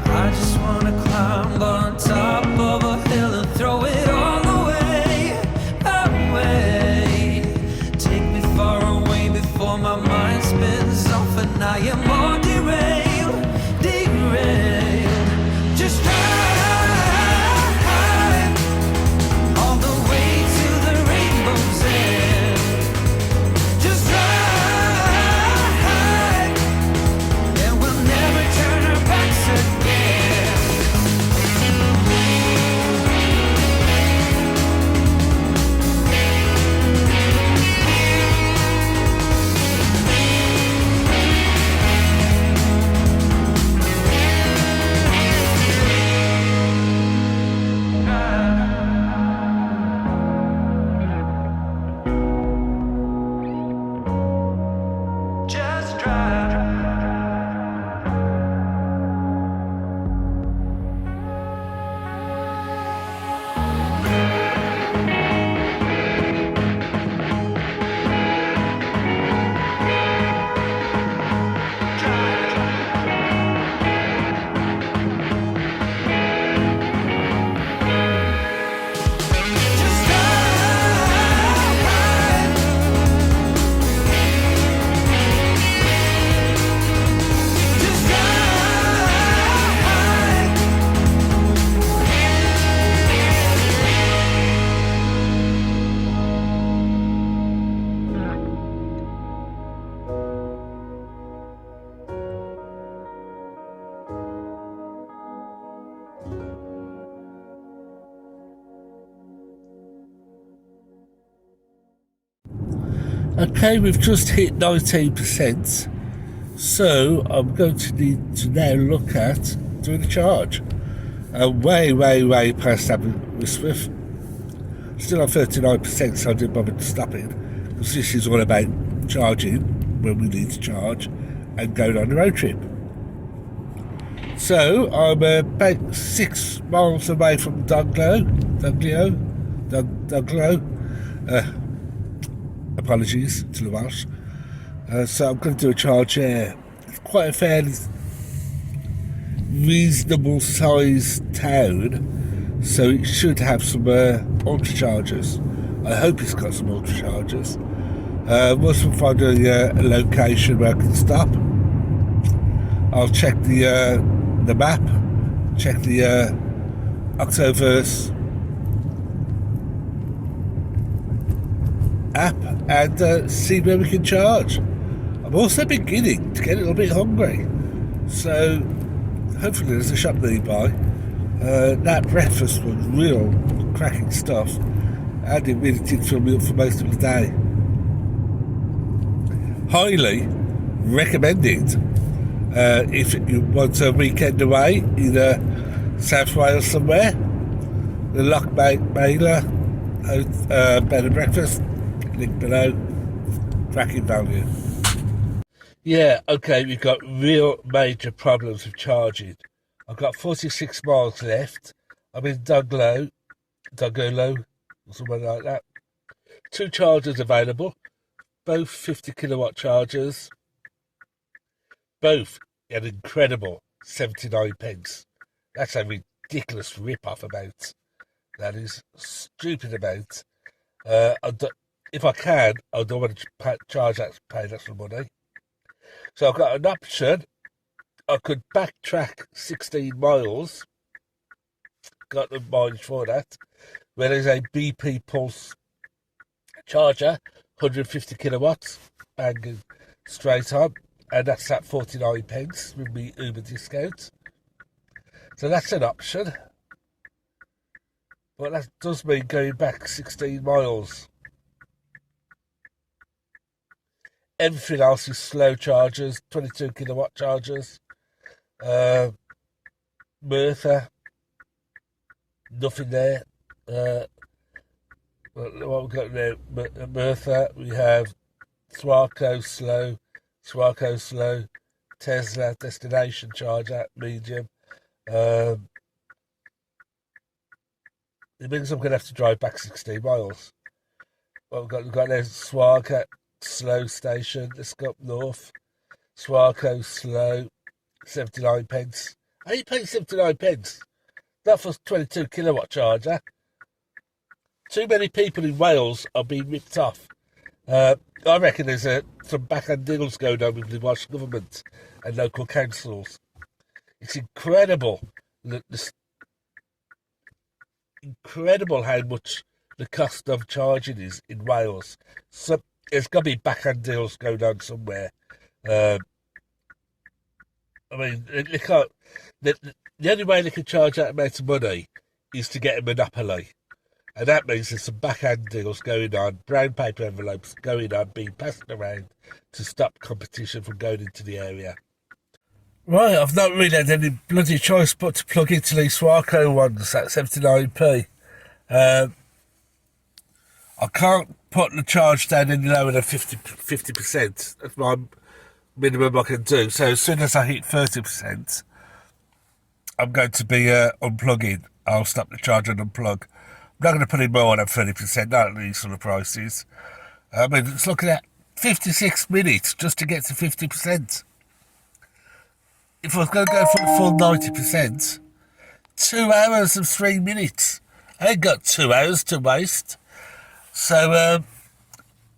I just wanna climb on top of a hill and throw it all away, away. Take me far away before my mind spins off and I am all derailed, derailed. Just drive all the way to the rainbow's end. Just drive, and we'll never turn our backs again. Just drive. Just drive. Just drive. Okay, we've just hit 19%, so I'm going to need to now look at doing the charge. Way past Aberystwyth. Still on 39%, so I didn't bother to stop it, because this is all about charging when we need to charge and going on a road trip. So I'm about 6 miles away from Dunglow. Apologies to the Welsh. So I'm going to do a charge there. It's quite a fairly reasonable sized town, so it should have some ultra chargers. I hope it's got some ultra chargers. Once we find a location where I can stop, I'll check the map, check the Octoverse app, and see where we can charge. I'm also beginning to get a little bit hungry, so hopefully there's a shop nearby. That breakfast was real cracking stuff, and it really did fill me up for most of the day. Highly recommended if you want a weekend away in South Wales somewhere. The Loch Bailey bed and breakfast, link below. Cracking value. Yeah, okay, we've got real major problems with charging. I've got 46 miles left. I'm in Duglow, or something like that. 2 chargers available, both 50 kilowatt chargers, both an incredible 79 pence. That's a ridiculous rip-off amount. That is stupid amount. If I can, I don't want to charge that, pay extra money. So I've got an option. I could backtrack 16 miles, got the mileage for that, where there's a BP Pulse charger, 150 kilowatts, banging straight on, and that's at 49 pence with me Uber discount. So that's an option. But that does mean going back 16 miles. Everything else is slow chargers, 22 kilowatt chargers. Merthyr, nothing there. What we've got there, Merthyr, we have Swarco slow, Tesla destination charger, medium. It means I'm going to have to drive back 16 miles. Well, we've got there Swarco slow station. Let's go up north. Swarco slow, 79 pence. How you paying 79 pence? Not for 22 kilowatt charger. Too many people in Wales are being ripped off. I reckon there's some backhand deals going on with the Welsh government and local councils. It's incredible, incredible how much the cost of charging is in Wales. So there's got to be backhand deals going on somewhere. I mean, they can't. The only way they can charge that amount of money is to get a monopoly. And that means there's some backhand deals going on, brown paper envelopes going on, being passed around to stop competition from going into the area. Right, I've not really had any bloody choice but to plug into these Swarco ones at 79p. I can't put the charge down any lower than 50%. That's my minimum I can do. So as soon as I hit 30%, I'm going to be unplugging. I'll stop the charge and unplug. I'm not going to put in more than 30%, not at these sort of prices. I mean, it's looking at 56 minutes just to get to 50%. If I was going to go for the full 90%, 2 hours and 3 minutes. I ain't got 2 hours to waste. So,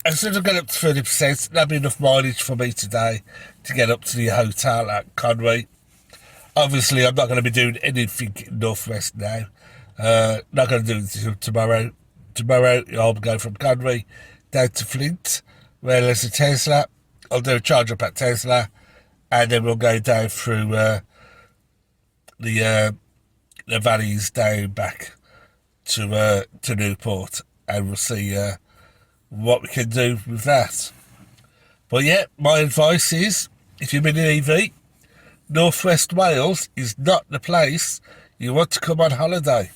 as soon as I get up to 30%, that'll be enough mileage for me today to get up to the hotel at Conwy. Obviously, I'm not going to be doing anything in Northwest now. Not going to do it tomorrow. Tomorrow, I'll go from Conwy down to Flint, where there's a Tesla. I'll do a charge up at Tesla, and then we'll go down through the valleys down back to Newport, and we'll see what we can do with that. But yeah, my advice is, if you're in an EV, Northwest Wales is not the place you want to come on holiday.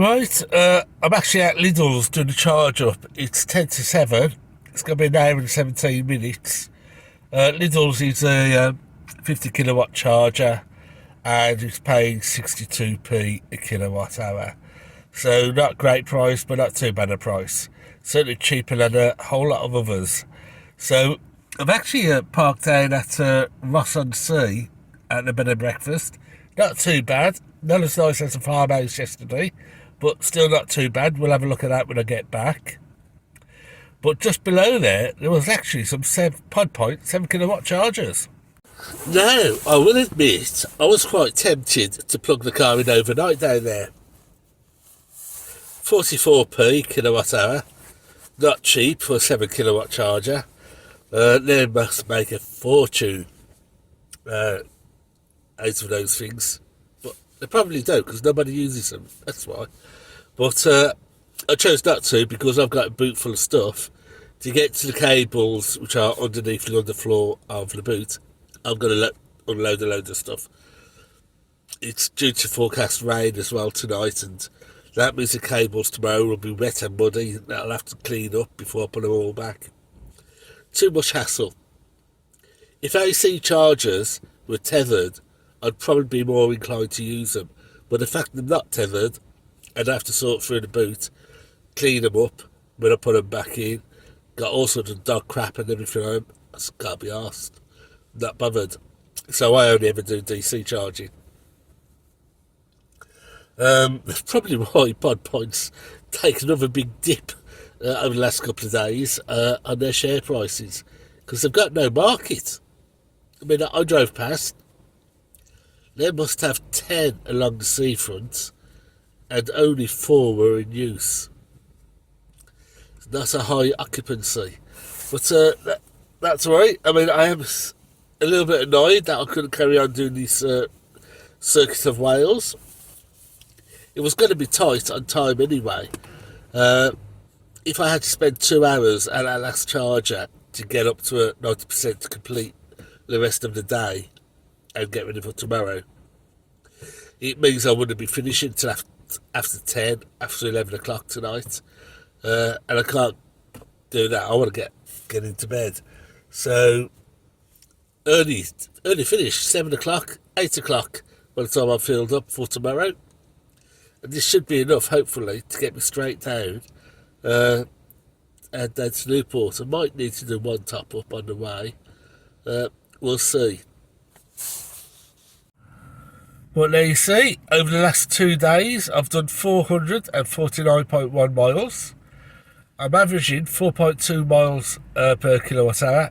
Right, I'm actually at Lidl's doing a charge up. It's 10 to 7. It's going to be an hour and 17 minutes. Lidl's is a 50 kilowatt charger and it's paying 62p a kilowatt hour. So not great price, but not too bad a price. Certainly cheaper than a whole lot of others. So I've actually parked down at Ross-on-Sea at the bed and breakfast. Not too bad. Not as nice as the farmhouse yesterday, but still not too bad. We'll have a look at that when I get back. But just below there was actually some Pod Point 7 kilowatt chargers. Now, I will admit, I was quite tempted to plug the car in overnight down there. 44p kilowatt hour. Not cheap for a 7 kilowatt charger. They must make a fortune out of those things. But they probably don't, because nobody uses them. That's why. But I chose not to, because I've got a boot full of stuff. To get to the cables, which are underneath the underfloor of the boot, I'm going to unload a load of stuff. It's due to forecast rain as well tonight, and that means the cables tomorrow will be wet and muddy. That I'll have to clean up before I put them all back. Too much hassle. If AC chargers were tethered, I'd probably be more inclined to use them. But the fact they're not tethered, I'd have to sort through the boot, clean them up when I put them back in. Got all sorts of dog crap and everything on them. I just can't be arsed. Not bothered. So I only ever do DC charging. That's probably why Pod Point's taken another big dip over the last couple of days on their share prices, because they've got no market. I mean, I drove past. They must have 10 along the seafront, and only 4 were in use. That's a high occupancy. But that's all right. I mean, I am a little bit annoyed that I couldn't carry on doing this Circuit of Wales. It was going to be tight on time anyway. If I had to spend 2 hours at that last charger to get up to a 90% to complete the rest of the day and get ready for tomorrow, it means I wouldn't be finishing till after 10, after 11 o'clock tonight. And I can't do that. I want to get into bed. So early finish, 7 o'clock, 8 o'clock by the time I'm filled up for tomorrow. And this should be enough, hopefully, to get me straight down and down to Newport. I might need to do one top up on the way. We'll see. But there you see, over the last 2 days, I've done 449.1 miles. I'm averaging 4.2 miles per kilowatt hour.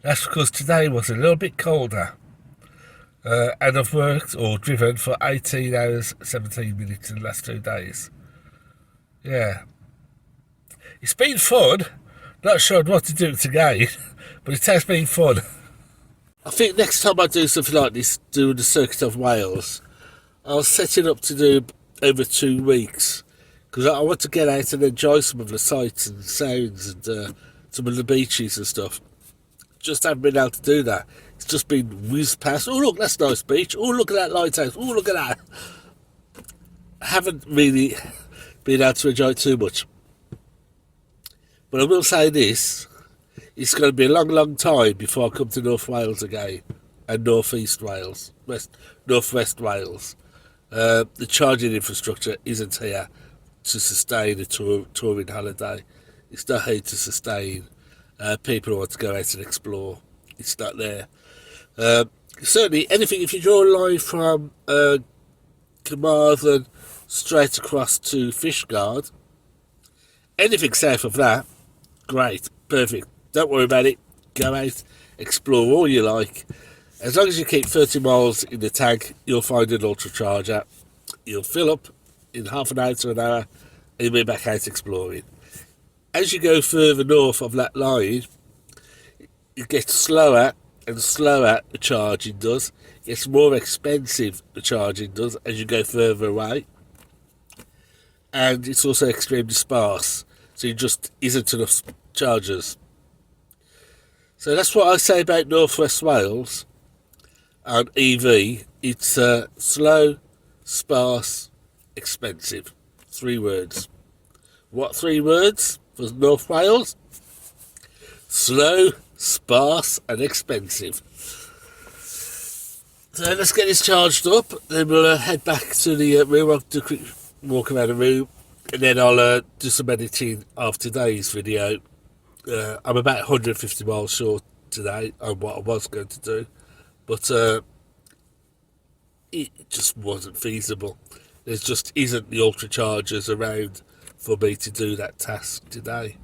That's because today was a little bit colder. And I've worked or driven for 18 hours, 17 minutes in the last 2 days. Yeah. It's been fun. Not sure what to do again, but it has been fun. I think next time I do something like this, doing the Circuit of Wales, I'll set it up to do over 2 weeks. Because I want to get out and enjoy some of the sights and sounds and some of the beaches and stuff. Just haven't been able to do that. It's just been whizzed past. Oh, look, that's a nice beach. Oh, look at that lighthouse. Oh, look at that. I haven't really been able to enjoy it too much. But I will say this. It's going to be a long, long time before I come to North Wales again. And North East Wales. North West Wales. The charging infrastructure isn't here to sustain a touring holiday. It's not here to sustain people who want to go out and explore. It's not there. Certainly, anything, if you draw a line from Carmarthen straight across to Fishguard, anything south of that, great, perfect. Don't worry about it. Go out, explore all you like. As long as you keep 30 miles in the tank, you'll find an ultra charger. You'll fill up in half an hour to an hour, and you'll be back out exploring. As you go further north of that line, it gets slower and slower, the charging does. It gets more expensive, the charging does, as you go further away. And it's also extremely sparse, so there just isn't enough chargers. So that's what I say about North West Wales and EV. It's slow, sparse, expensive. 3 words. What 3 words for North Wales? Slow, sparse and expensive. So let's get this charged up, then we'll head back to the room. I'll do a quick walk around the room, and then I'll do some editing of today's video. I'm about 150 miles short today on what I was going to do, but it just wasn't feasible. There just isn't the ultra chargers around for me to do that task today.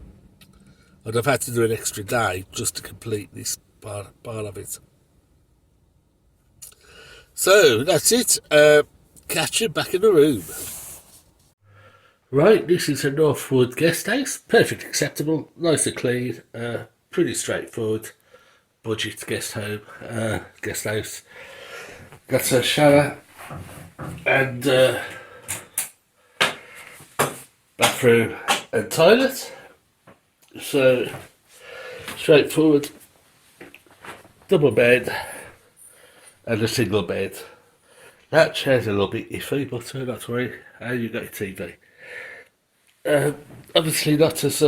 And I've had to do an extra day just to complete this part of it. So that's it. Catch you back in the room. Right, this is a Northwood guest house. Perfectly acceptable, nice and clean, pretty straightforward budget guest house. Got a shower and bathroom and toilet. So straightforward, double bed and a single bed. That chair's a little bit iffy, but not to worry. You got your TV. Obviously not as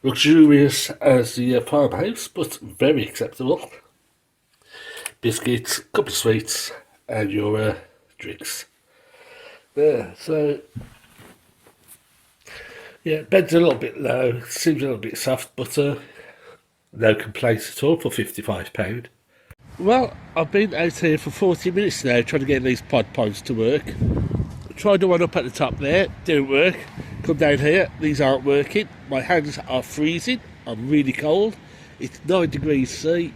luxurious as the farmhouse, but very acceptable. Biscuits, couple of sweets, and your drinks. There, so yeah, bed's a little bit low, seems a little bit soft, but no complaints at all for £55. Well, I've been out here for 40 minutes now trying to get these pod points to work. Tried the one up at the top there, didn't work. Come down here, these aren't working. My hands are freezing, I'm really cold. It's 9 degrees C,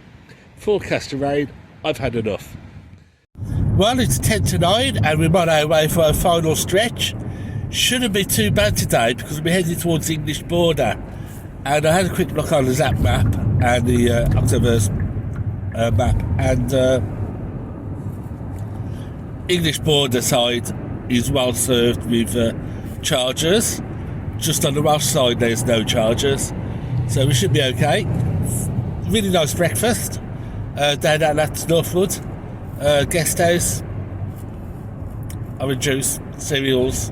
forecast of rain. I've had enough. Well, it's 10 to 9 and we're on our way for our final stretch. Shouldn't be too bad today because we're heading towards the English border. And I had a quick look on the Zap map and the October's map, and English border side is well served with chargers. Just on the Welsh side there's no chargers, so we should be okay. Really nice breakfast down at that Northwood guest house. Orange juice, cereals,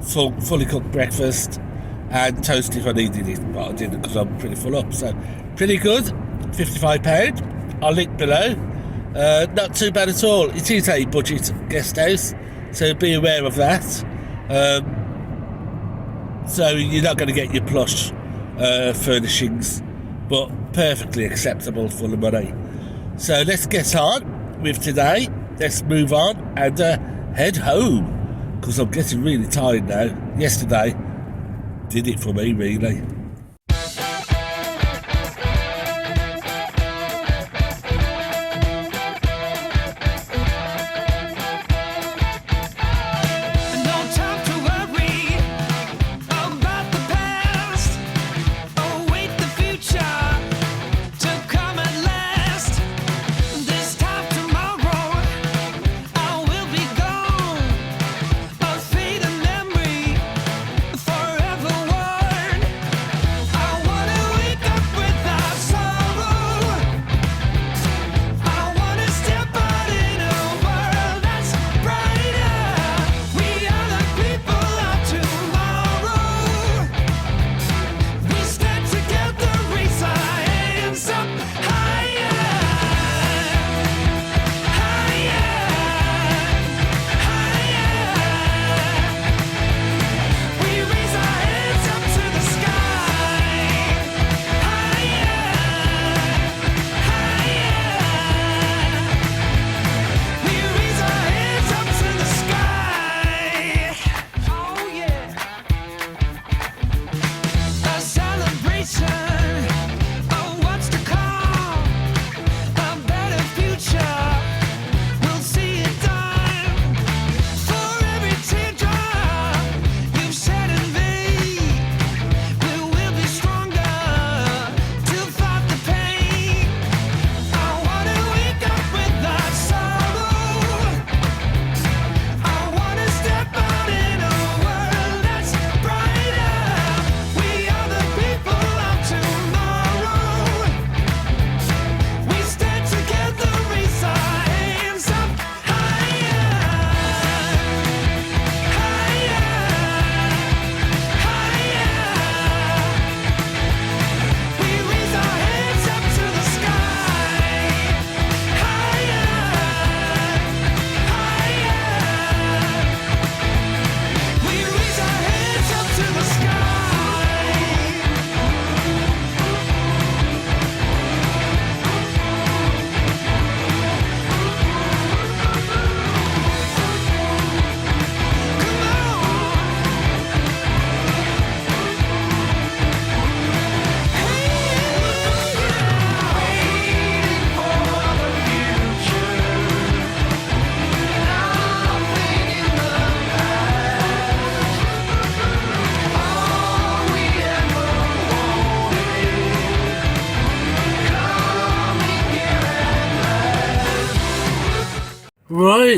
fully cooked breakfast, and toast if I needed it, but I didn't because I'm pretty full up. So pretty good. £55. I'll link below. Not too bad at all. It is a budget guest house, so be aware of that. So you're not going to get your plush furnishings, but perfectly acceptable for the money. So let's get on with today. Let's move on and head home, because I'm getting really tired now. Yesterday did it for me, really.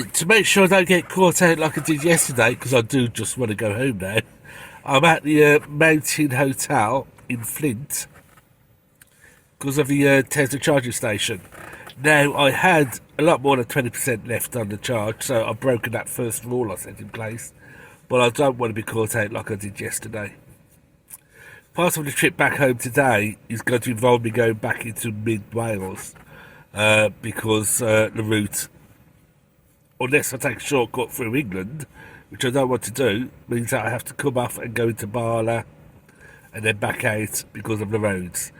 to make sure I don't get caught out like I did yesterday, because I do just want to go home now, I'm at the Mountain Hotel in Flint because of the Tesla charging station. Now, I had a lot more than 20% left on the charge, so I've broken that first rule I set in place, but I don't want to be caught out like I did yesterday. Part of the trip back home today is going to involve me going back into mid-Wales because the route, unless I take a shortcut through England, which I don't want to do, means that I have to come off and go into Barla and then back out because of the roads.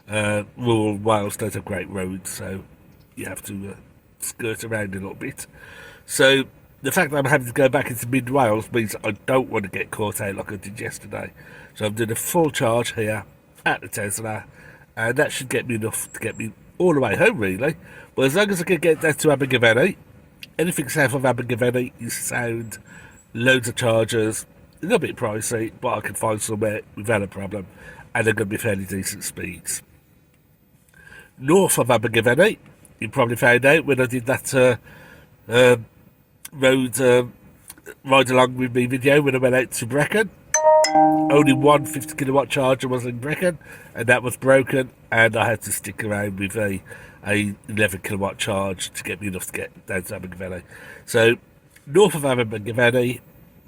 Rural Wales don't have great roads, so you have to skirt around a little bit. So the fact that I'm having to go back into mid-Wales means I don't want to get caught out like I did yesterday. So I'm doing a full charge here at the Tesla, and that should get me enough to get me all the way home, really. But as long as I can get down to Abergavenny, anything south of Abergavenny is sound, loads of chargers, a little bit pricey, but I can find somewhere without a problem, and they're going to be fairly decent speeds. North of Abergavenny, you probably found out when I did that road ride along with me video when I went out to Brecon. Only one 50 kilowatt charger was in Brecon, and that was broken, and I had to stick around with a 11 kilowatt charge to get me enough to get down to Abergavenny. So north of Abergavenny,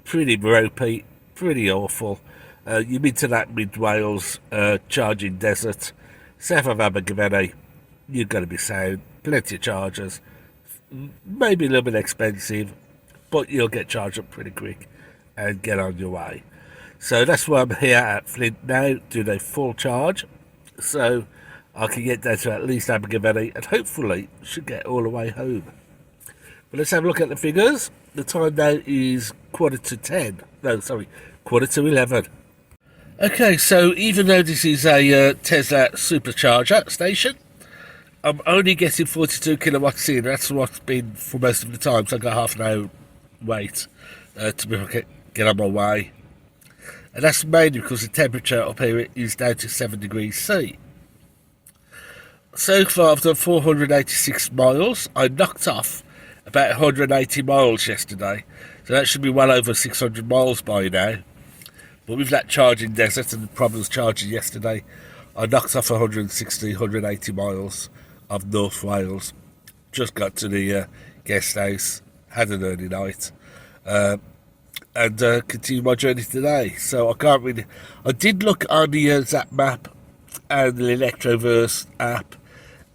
pretty ropey, pretty awful. You're into that mid-Wales charging desert. South of Abergavenny, you're going to be sound, plenty of chargers, maybe a little bit expensive, but you'll get charged up pretty quick and get on your way. So that's why I'm here at Flint now, doing a full charge, so I can get down to at least Abergavenny and hopefully should get all the way home. But let's have a look at the figures. The time now is 11:15. Okay, so even though this is a Tesla supercharger station, I'm only getting 42 kilowatts in. That's what's been for most of the time, so I've got half an hour wait to be able to get on my way. And that's mainly because the temperature up here is down to 7 degrees C. So far I've done 486 miles. I knocked off about 180 miles yesterday, so that should be well over 600 miles by now. But with that charging desert and the problems charging yesterday, I knocked off 160, 180 miles of North Wales. Just got to the guest house, had an early night, and continued my journey today. So I can't really... I did look on the Zap map and the Electroverse app,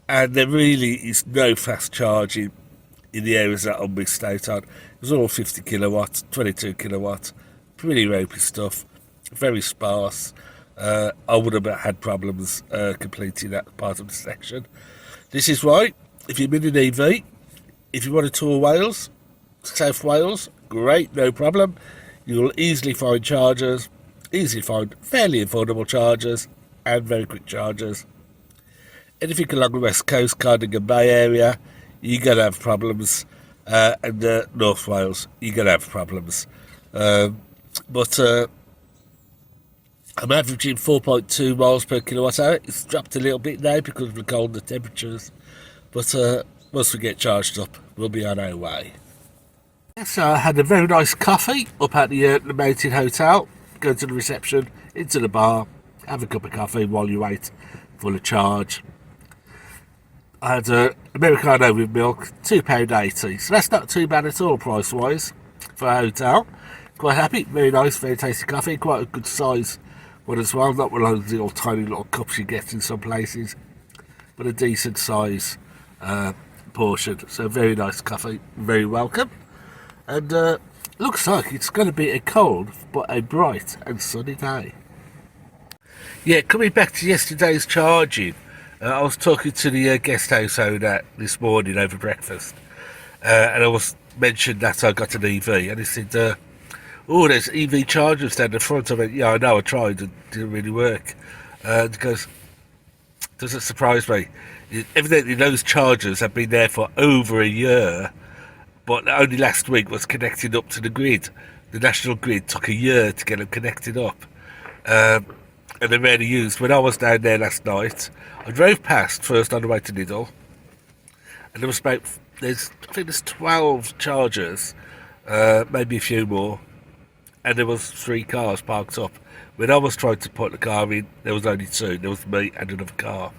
and there really is no fast charging in the areas that I missed out on. It was all 50 kilowatts, 22 kilowatts, pretty ropey stuff, very sparse. I would have had problems completing that part of the section. This is why, if you're in an EV, if you want to tour Wales, South Wales, great, no problem. You'll easily find chargers, easily find fairly affordable chargers, and very quick chargers. Anything along the west coast, Cardigan Bay area, you're going to have problems. And North Wales, you're going to have problems. But I'm averaging 4.2 miles per kilowatt hour. It's dropped a little bit now because of the colder temperatures. But once we get charged up, we'll be on our way. So I had a very nice coffee up at the Mountain Hotel. Go to the reception, into the bar, have a cup of coffee while you wait for the charge. I had an Americano with milk, £2.80. So that's not too bad at all price-wise for a hotel. Quite happy, very nice, very tasty coffee. Quite a good size one as well. Not one of those little tiny little cups you get in some places, but a decent size portion. So very nice coffee, very welcome. And looks like it's going to be a cold but a bright and sunny day. Yeah, coming back to yesterday's charging, I was talking to the guest house owner this morning over breakfast, and I was mentioned that I got an EV, and he said, "Oh, there's EV chargers down the front." I went, "Yeah, I know, I tried, it didn't really work." And he goes, "Doesn't surprise me. Evidently those chargers have been there for over a year, but only last week was connected up to the grid. The national grid took a year to get them connected up, and they're rarely used." When I was down there last night, I drove past first on the way to Lidl, and there was about I think there's 12 chargers, maybe a few more, and there was 3 cars parked up. When I was trying to put the car in, there was only 2. There was me and another car.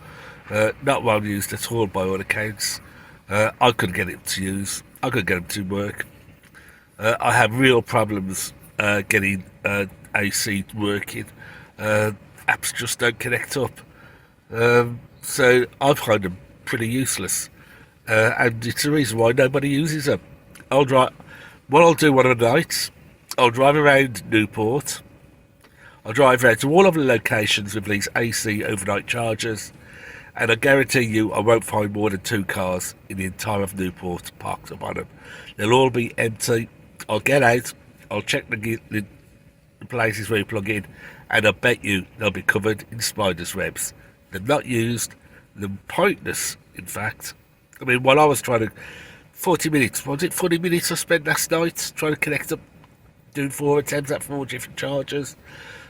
Not well used at all by all accounts. I couldn't get it to use. I couldn't get them to work. I have real problems getting AC working. Apps just don't connect up. So I find them pretty useless. And it's the reason why nobody uses them. What I'll do one of the nights, I'll drive around Newport. I'll drive around to all of the locations with these AC overnight chargers, and I guarantee you I won't find more than 2 cars in the entire of Newport parked up on them. They'll all be empty. I'll get out, I'll check the places where you plug in, and I bet you they'll be covered in spiders' webs. They're not used, they're pointless, in fact. I mean, while I was trying to... 40 minutes, was it 40 minutes I spent last night trying to connect up, doing 4 attempts at 4 different chargers,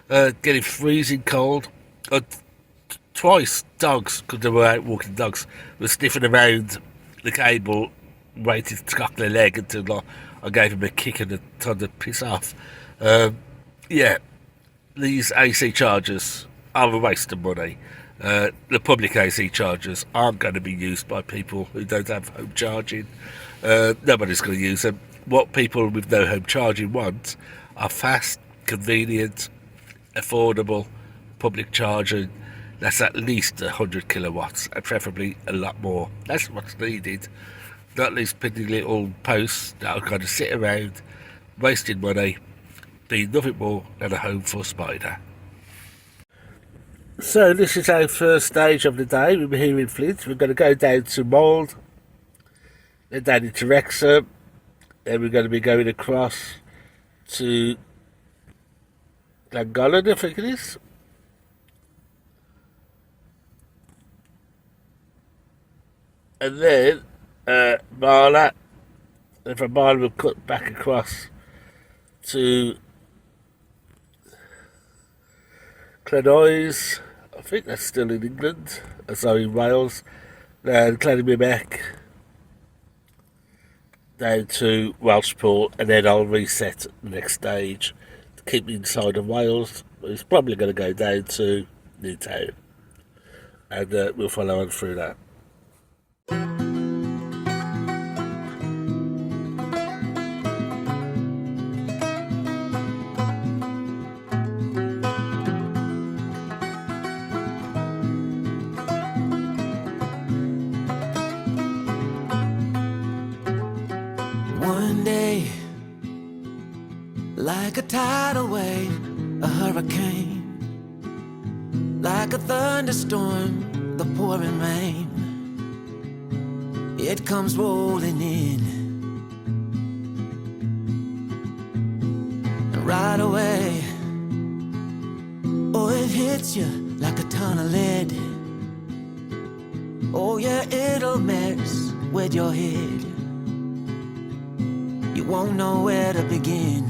getting freezing cold. Twice, dogs, because they were out walking dogs, were sniffing around the cable, waiting to cock their leg until I gave them a kick and told them to piss off. Yeah, these AC chargers are a waste of money. The public AC chargers aren't going to be used by people who don't have home charging. Nobody's going to use them. What people with no home charging want are fast, convenient, affordable public charging that's at least 100 kilowatts and preferably a lot more. That's what's needed. Not these pretty little posts that will kind of sit around wasting money, being nothing more than a home for a spider. So this is our first stage of the day. We're here in Flint. We're going to go down to Mould, then down into Wrexham, then we're going to be going across to Glengolan, I think it is. And then Marla, and from Marla we'll cut back across to Clenoise. I think that's still in England, sorry, in Wales. And Clonmimec down to Welshpool, and then I'll reset the next stage to keep me inside of Wales. It's probably going to go down to Newtown, and we'll follow on through that. One day, like a tidal wave, a hurricane, like a thunderstorm, the pouring rain, it comes rolling in. And right away, oh, it hits you like a ton of lead. Oh yeah, it'll mess with your head. You won't know where to begin.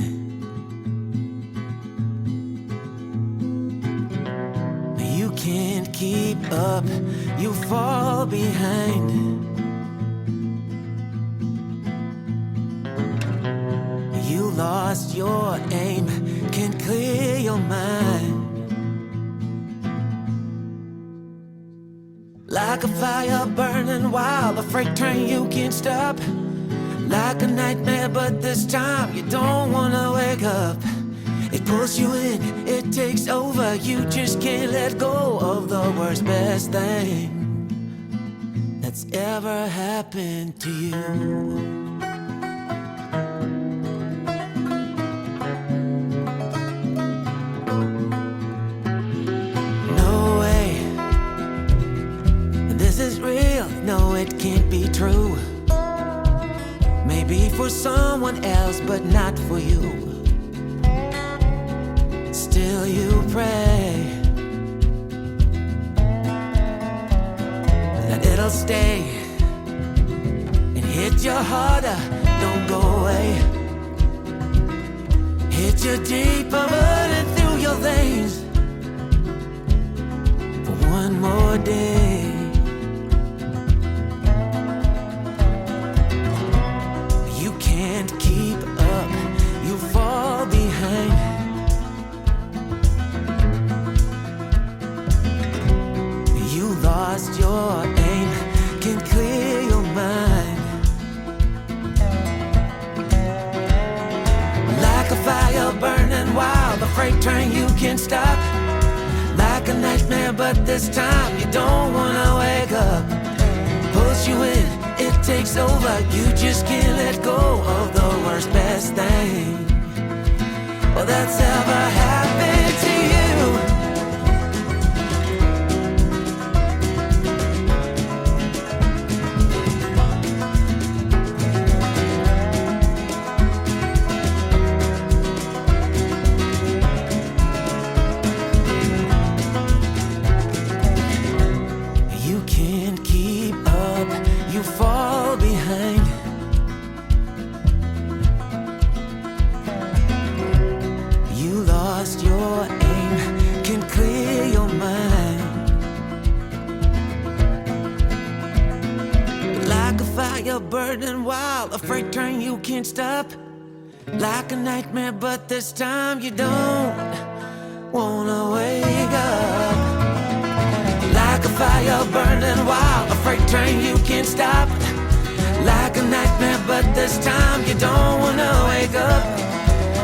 You can't keep up, you fall behind. You lost your aim, can't clear your mind. Like a fire burning wild, a freight train you can't stop. Like a nightmare, but this time you don't wanna wake up. It pulls you in, it takes over. You just can't let go of the worst, best thing that's ever happened to you. No way, this is real, no it can't be true. Maybe for someone else, but not for you. Still you pray that it'll stay and hit you harder, don't go away. Hit you deeper, running through your veins for one more day. freight train you can't stop. Like a nightmare, but this time you don't wanna wake up. Pulls you in, it takes over. You just can't let go of the worst, best thing well, that's ever happened to you. You can't keep up, you fall behind. You lost your aim, can clear your mind. Like a fire burning wild, a freight train you can't stop. Like a nightmare, but this time you don't wanna wake up. Like a fire burning wild, a freight train you can't stop. Like a nightmare, but this time you don't wanna wake up.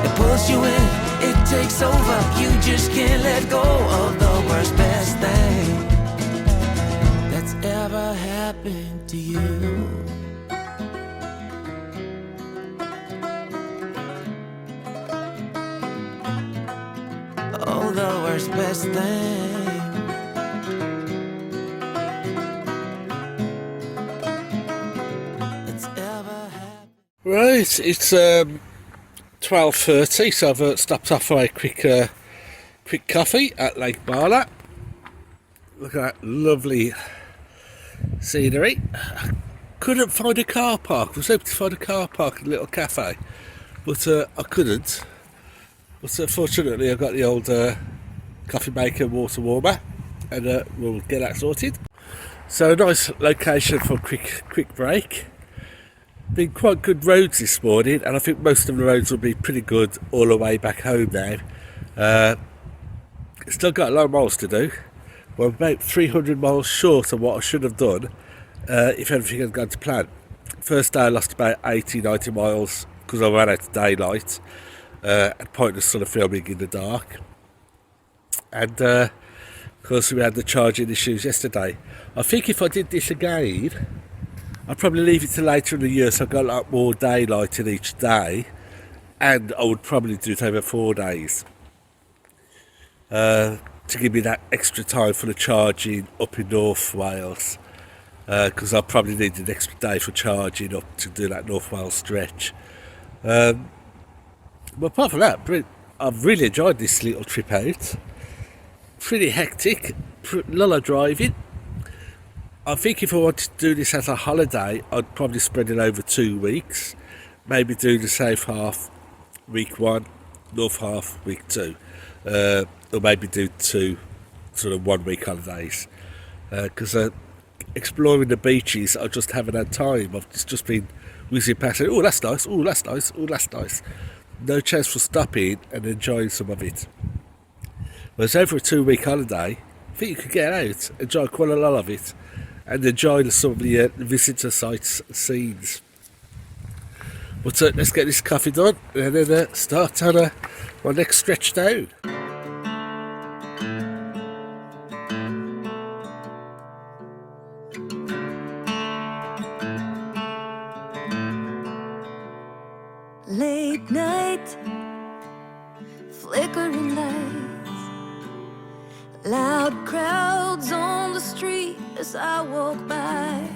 It pulls you in, it takes over. You just can't let go of the worst, best thing that's ever happened to you. Oh, the worst, best thing that's ever happened. Right, it's 12:30, so I've stopped off for a quick coffee at Lake Barla. Look at that lovely scenery. I couldn't find a car park. I was hoping to find a car park in a little cafe, but I couldn't. But fortunately, I've got the old coffee maker, water warmer, and we'll get that sorted. So a nice location for a quick break. Been quite good roads this morning, and I think most of the roads will be pretty good all the way back home now. Still got a lot of miles to do. We're about 300 miles short of what I should have done if everything had gone to plan. First day I lost about 80-90 miles because I ran out of daylight and pointless sort of filming in the dark. And of course we had the charging issues yesterday. I think if I did this again, I'd probably leave it till later in the year, so I've got a lot more daylight in each day, and I would probably do it over 4 days to give me that extra time for the charging up in North Wales, because I'll probably need an extra day for charging up to do that North Wales stretch. But apart from that, I've really enjoyed this little trip out. Pretty hectic, a lot of driving. I think if I wanted to do this as a holiday, I'd probably spread it over 2 weeks. Maybe do the south half week 1, north half week 2. Or maybe do 2 sort of 1 week holidays. Because exploring the beaches, I just haven't had time. I've just been whizzing past it. Oh, that's nice. Oh, that's nice. Oh, that's nice. No chance for stopping and enjoying some of it. Whereas over a 2 week holiday, I think you could get out, enjoy quite a lot of it, and enjoy some of the visitor sites and scenes. But let's get this coffee done and then start on my next stretch down. Late night, flickering lights, loud crowds on the street as I walk by.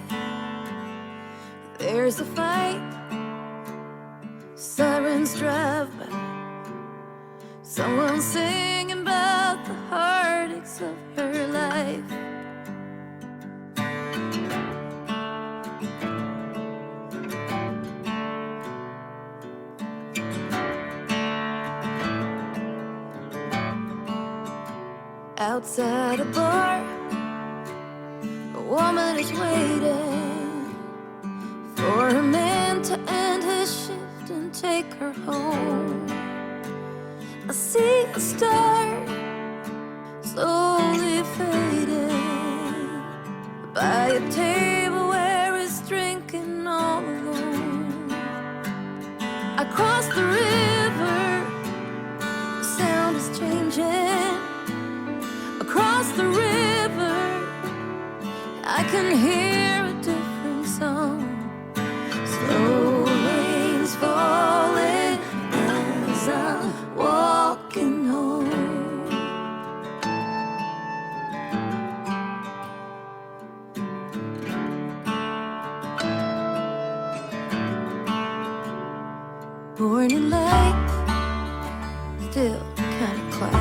There's a fight, sirens drive by, someone singing about the heartaches of her life. Outside a bar, a woman is waiting for her man to end his shift and take her home. I see a star slowly fading by a table where he's drinking all alone. I cross the river, the sound is I can hear a different song. Slow rains falling as I'm walking home. Morning light, still kinda quiet.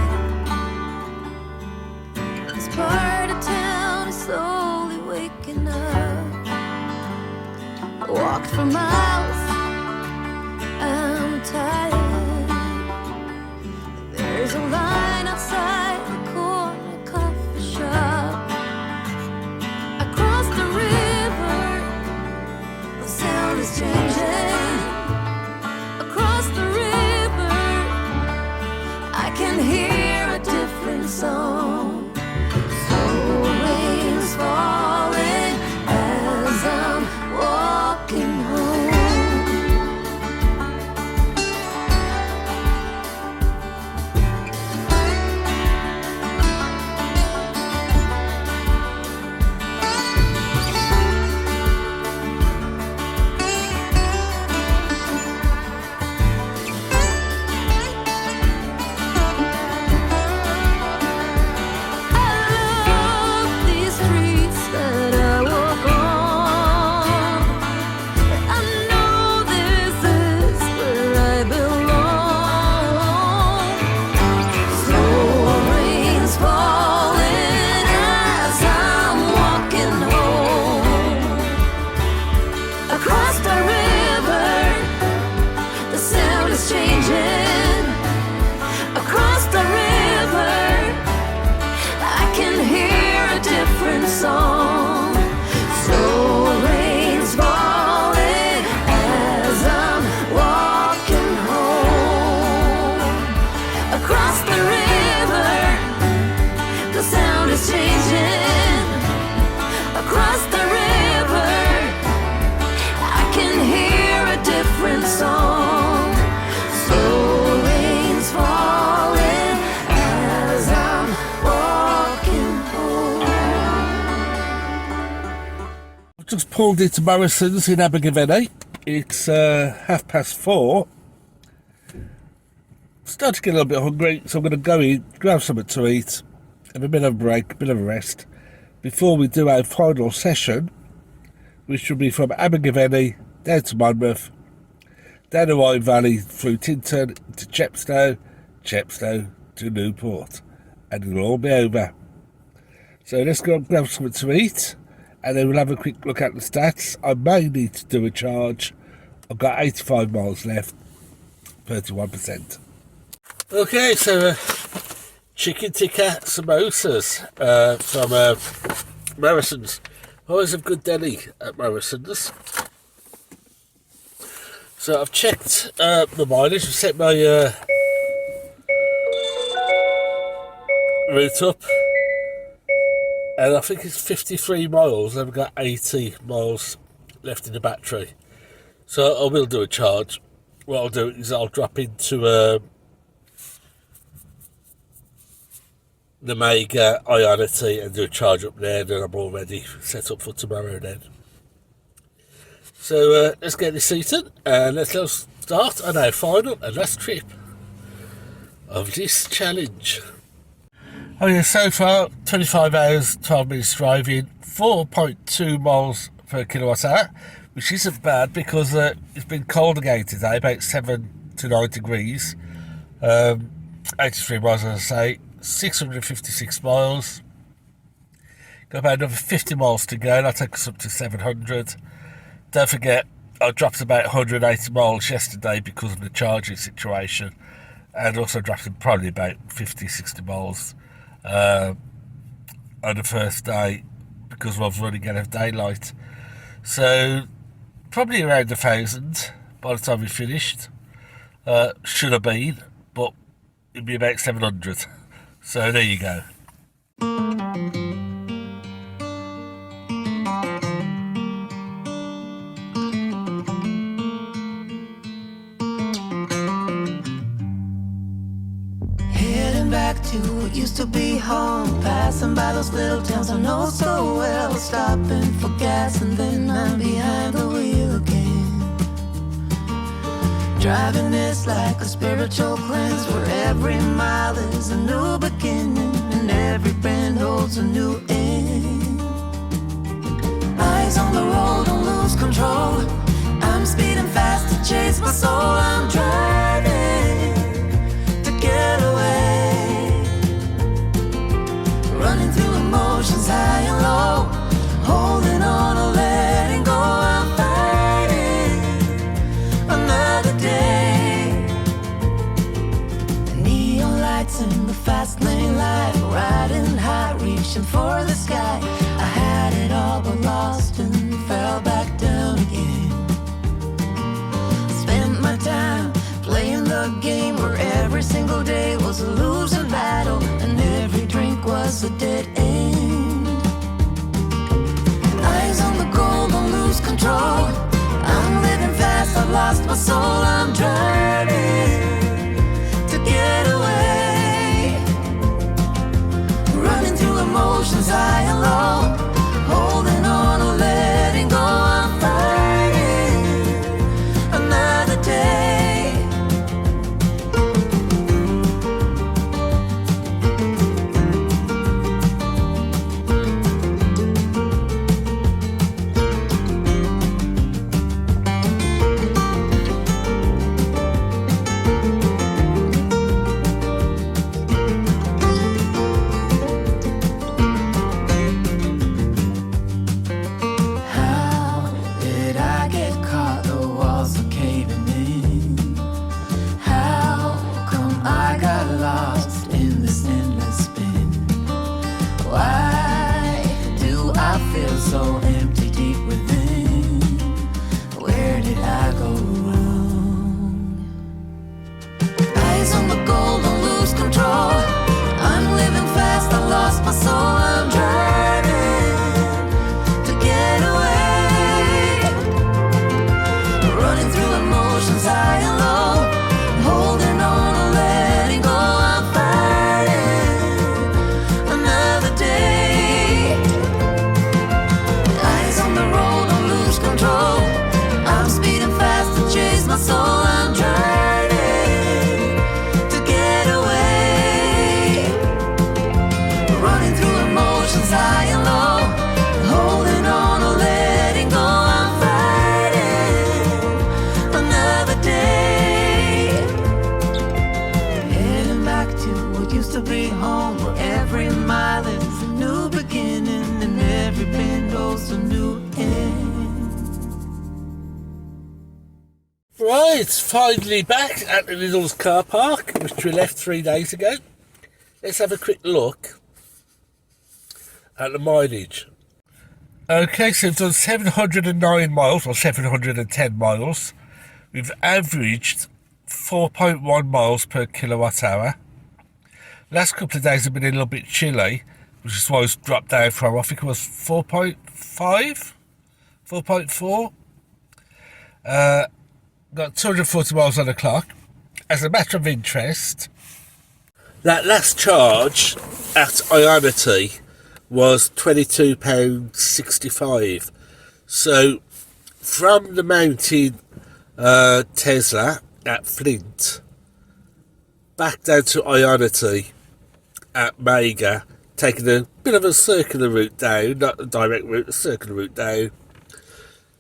This part of town is slowly waking up. I walked for miles, I'm tired. There's a line outside the corner coffee shop. I crossed the river, the sound is changing. Across the river, I can hear a different song. Slow rains falling as I'm walking home. Song. Slow rains falling as I'm walking home. Across the river, the sound is changing. Across the river, I can hear a different song. Slow rains falling as I'm walking home. Just pulled into Morrison's in Abergavenny. It's 4:30. Starting to get a little bit hungry, so I'm going to go in, grab something to eat, have a bit of a break, a bit of a rest, before we do our final session, which will be from Abergavenny down to Monmouth, down the Wye Valley, through Tinton to Chepstow, Chepstow to Newport, and it'll all be over. So let's go and grab something to eat, and then we'll have a quick look at the stats. I may need to do a charge. I've got 85 miles left, 31%. Okay, so chicken tikka samosas from Morrison's. Always a good deli at Morrison's. So I've checked the mileage, I've set my route up, and I think it's 53 miles. I've got 80 miles left in the battery, so I will do a charge. What I'll do is I'll drop into the Mega Ionity and do a charge up there, and then I'm all ready, set up for tomorrow then. So let's get this eaten, and let's start on our final and last trip of this challenge. Oh yeah, so far 25 hours, 12 minutes driving, 4.2 miles per kilowatt hour, which isn't bad because it's been cold again today, about 7 to 9 degrees. 83 miles, as I say, 656 miles. Got about another 50 miles to go, and that'll take us up to 700. Don't forget, I dropped about 180 miles yesterday because of the charging situation, and also dropped probably about 50, 60 miles on the first day because I was running out of daylight. So probably around 1,000 by the time we finished. Should have been, but it'd be about 700. So there you go. Heading back to what used to be home. Passing by those little towns I know so well. Stopping for gas and then I'm behind the wheel again. Driving is like a spiritual cleanse, where every mile is a new beginning and every bend holds a new end. Eyes on the road, don't lose control. I'm speeding fast to chase my soul. I'm driving to get away, running through emotions high and low, holding on or letting go. I'm fighting another day. The neon lights in the fast lane light, riding high, reaching for the sky. I had it all but lost and fell back down again. Spent my time playing the game, where every single day was a losing battle and every drink was a dead end. Eyes on the goal, don't lose control. I'm living fast, I've lost my soul. I'm driving to get away, running through emotions high and low, holding on or letting go. I'm fighting another day. How did I get caught? The walls are caving in. How come I got lost in this endless spin? Why do I feel so empty deep within? Where did I go wrong? Eyes on the goal, don't lose control. I'm living fast, I lost my soul. I'm driving to get away, running through emotions high and low, holding on or letting go. I'm fighting another day. Eyes on the road, don't lose control. I'm speeding fast to chase my soul. I'm driving to get away, running through emotions high and low, holding on or letting go. I'm fighting another day, heading back to what used to be home, where every mile is a new beginning and every bend holds a new end. Right, finally back at the Lidl's car park, which we left 3 days ago. Let's have a quick look at the mileage. Okay, so we've done 709 miles, or 710 miles. We've averaged 4.1 miles per kilowatt hour. Last couple of days have been a little bit chilly, which is why it's dropped down from, I think it was 4.5, 4.4. Got 240 miles on the clock. As a matter of interest, that last charge at Ionity was £22.65. So from the mounted Tesla at Flint back down to Ionity at Mega, taking a bit of a circular route down, not a direct route, a circular route down,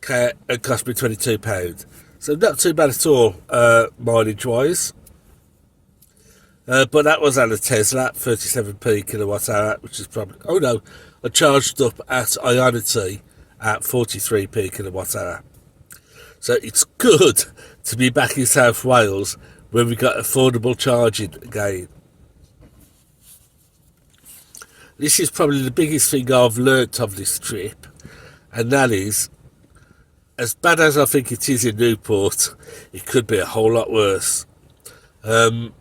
it cost me £22. So not too bad at all, mileage wise. But that was at a Tesla, 37p kilowatt hour, which is probably, oh no, I charged up at Ionity at 43p kilowatt hour. So it's good to be back in South Wales when we got affordable charging again. This is probably the biggest thing I've learnt of this trip, and that is, as bad as I think it is in Newport, it could be a whole lot worse. As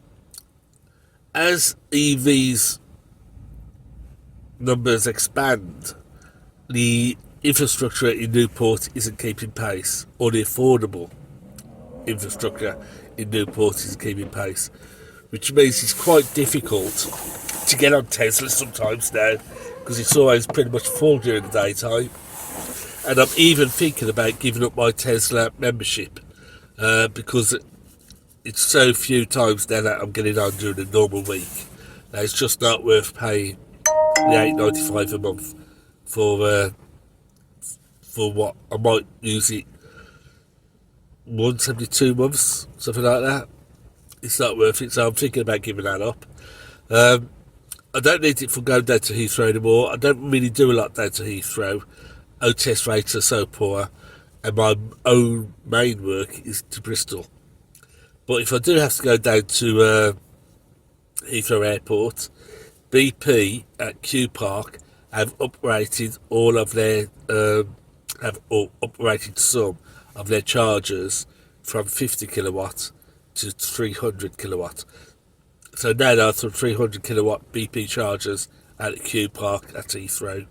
EVs numbers expand, the infrastructure in Newport isn't keeping pace, or the affordable infrastructure in Newport isn't keeping pace. which means it's quite difficult to get on Tesla sometimes now, because it's always pretty much full during the daytime. And I'm even thinking about giving up my Tesla membership, because it's so few times now that I'm getting on during a normal week. It's just not worth paying the $8.95 a month for what I might use it once every 2 months, something like that. It's not worth it, so I'm thinking about giving that up. I don't need it for going down to Heathrow anymore. I don't really do a lot down to Heathrow. OTS rates are so poor, and my own main work is to Bristol. But if I do have to go down to Heathrow Airport, BP at Q Park have uprated all of their uprated some of their chargers from 50 kilowatt to 300 kilowatt. So now there are some 300 kilowatt BP chargers at the Q Park at Heathrow.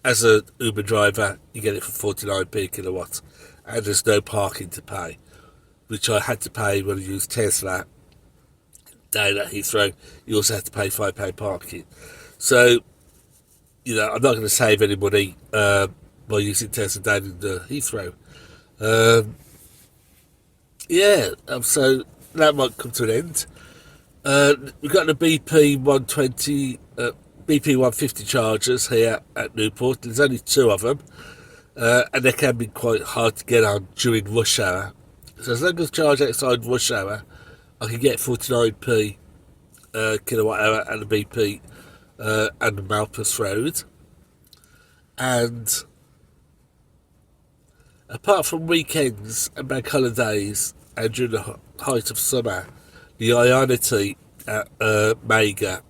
As an Uber driver, you get it for 49p kilowatt, and there's no parking to pay, which I had to pay when I used Tesla down at Heathrow. You also had to pay £5 parking. So, I'm not going to save any money by using Tesla down in the Heathrow. So that might come to an end. We've got the BP 120, BP 150 chargers here at Newport. There's only 2 of them, and they can be quite hard to get on during rush hour. So as long as I charge outside rush hour, I can get 49p kilowatt hour at the BP and the Malpas Road. And apart from weekends and bank holidays and during the height of summer, the Ionity at Mega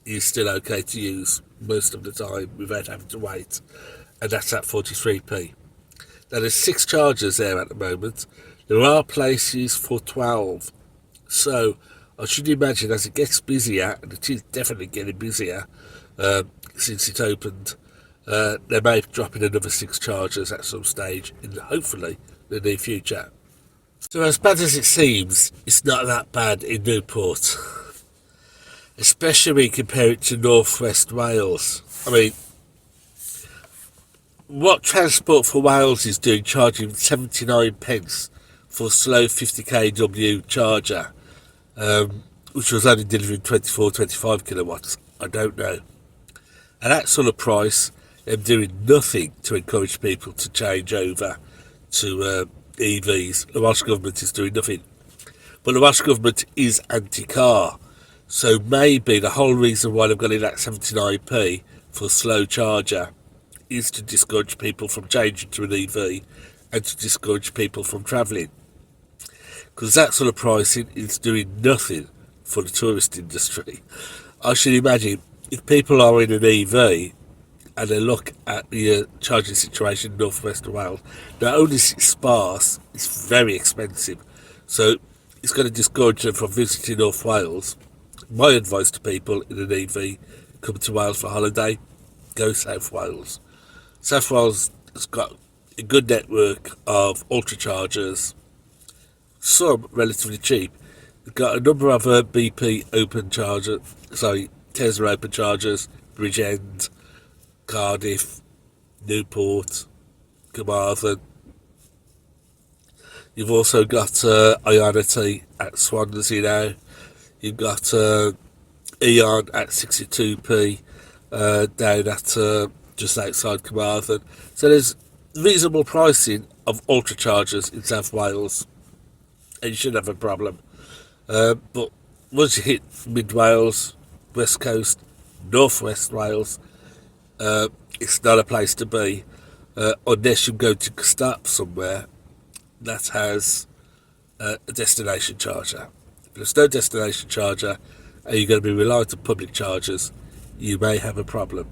is still okay to use most of the time without having to wait, and that's at 43p. Now there's 6 chargers there at the moment. There are places for 12, so I should imagine as it gets busier, and it is definitely getting busier since it opened, they may drop in another 6 chargers at some stage in hopefully the near future. So as bad as it seems, it's not that bad in Newport, especially when you compare it to North West Wales. I mean, what Transport for Wales is doing, charging 79 pence for a slow 50 kW charger, which was only delivering 25 kilowatts, I don't know. At that sort of price, them doing nothing to encourage people to change over to EVs. The Welsh Government is doing nothing. But the Welsh Government is anti-car. So maybe the whole reason why they've got in that 79p for a slow charger is to discourage people from changing to an EV and to discourage people from travelling. Because that sort of pricing is doing nothing for the tourist industry. I should imagine if people are in an EV and they look at the charging situation in North West Wales, not only is it sparse, it's very expensive. So it's going to discourage them from visiting North Wales. My advice to people in an EV, come to Wales for holiday, go South Wales. South Wales has got a good network of ultra chargers, some relatively cheap. They've got a number of BP open chargers, Tesla open chargers, Bridgend, Cardiff, Newport, Carmarthen. You've also got Ionity at Swansea now. You've got Eon at 62p down at just outside Carmarthen. So there's reasonable pricing of ultra chargers in South Wales, and you shouldn't have a problem. But once you hit Mid Wales, West Coast, North West Wales, it's not a place to be unless you go to stop somewhere that has a destination charger. If there's no destination charger and you're going to be reliant on public chargers, you may have a problem.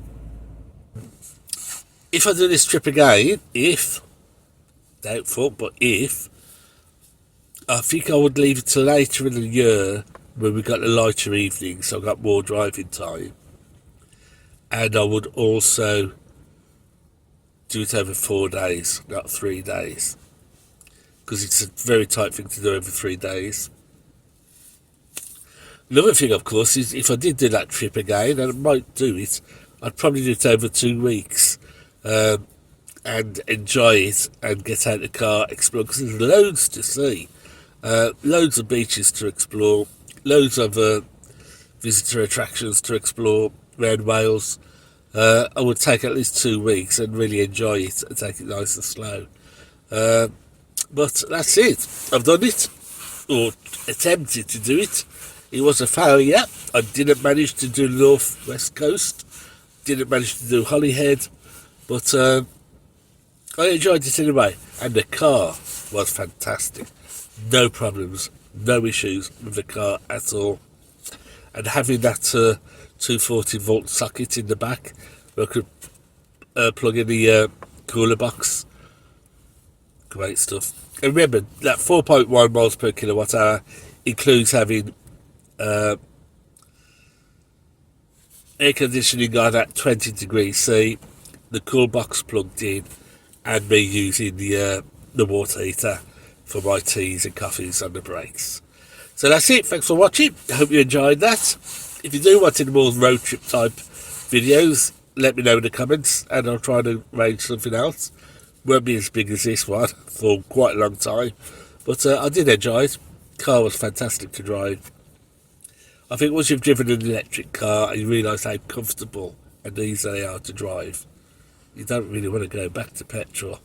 If I do this trip again, doubtful, but if, I think I would leave it till later in the year when we got the lighter evenings, so I've got more driving time. And I would also do it over 4 days, not 3 days, because it's a very tight thing to do over 3 days. Another thing, of course, is if I did do that trip again, and I might do it, I'd probably do it over 2 weeks and enjoy it and get out of the car, explore, because there's loads to see. Loads of beaches to explore, loads of visitor attractions to explore around Wales. I would take at least 2 weeks and really enjoy it and take it nice and slow. But that's it. I've done it, or attempted to do it. It was a failure. I didn't manage to do North West Coast, didn't manage to do Holyhead, but I enjoyed it anyway. And the car was fantastic. No problems, no issues with the car at all. And having that 240 volt socket in the back where I could plug in the cooler box, great stuff. And remember that 4.1 miles per kilowatt hour includes having air conditioning on at 20 degrees C, the cool box plugged in, and me using the water heater for my teas and coffees on the breaks. So that's it. Thanks for watching. I hope you enjoyed that. If you do want any more road trip type videos, let me know in the comments and I'll try to arrange something else. Won't be as big as this one for quite a long time, but I did enjoy it. Car was fantastic to drive. I think once you've driven an electric car and you realise how comfortable and easy they are to drive, you don't really want to go back to petrol.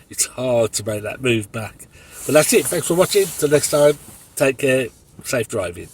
It's hard to make that move back. But that's it. Thanks for watching. Till next time, take care. Safe driving.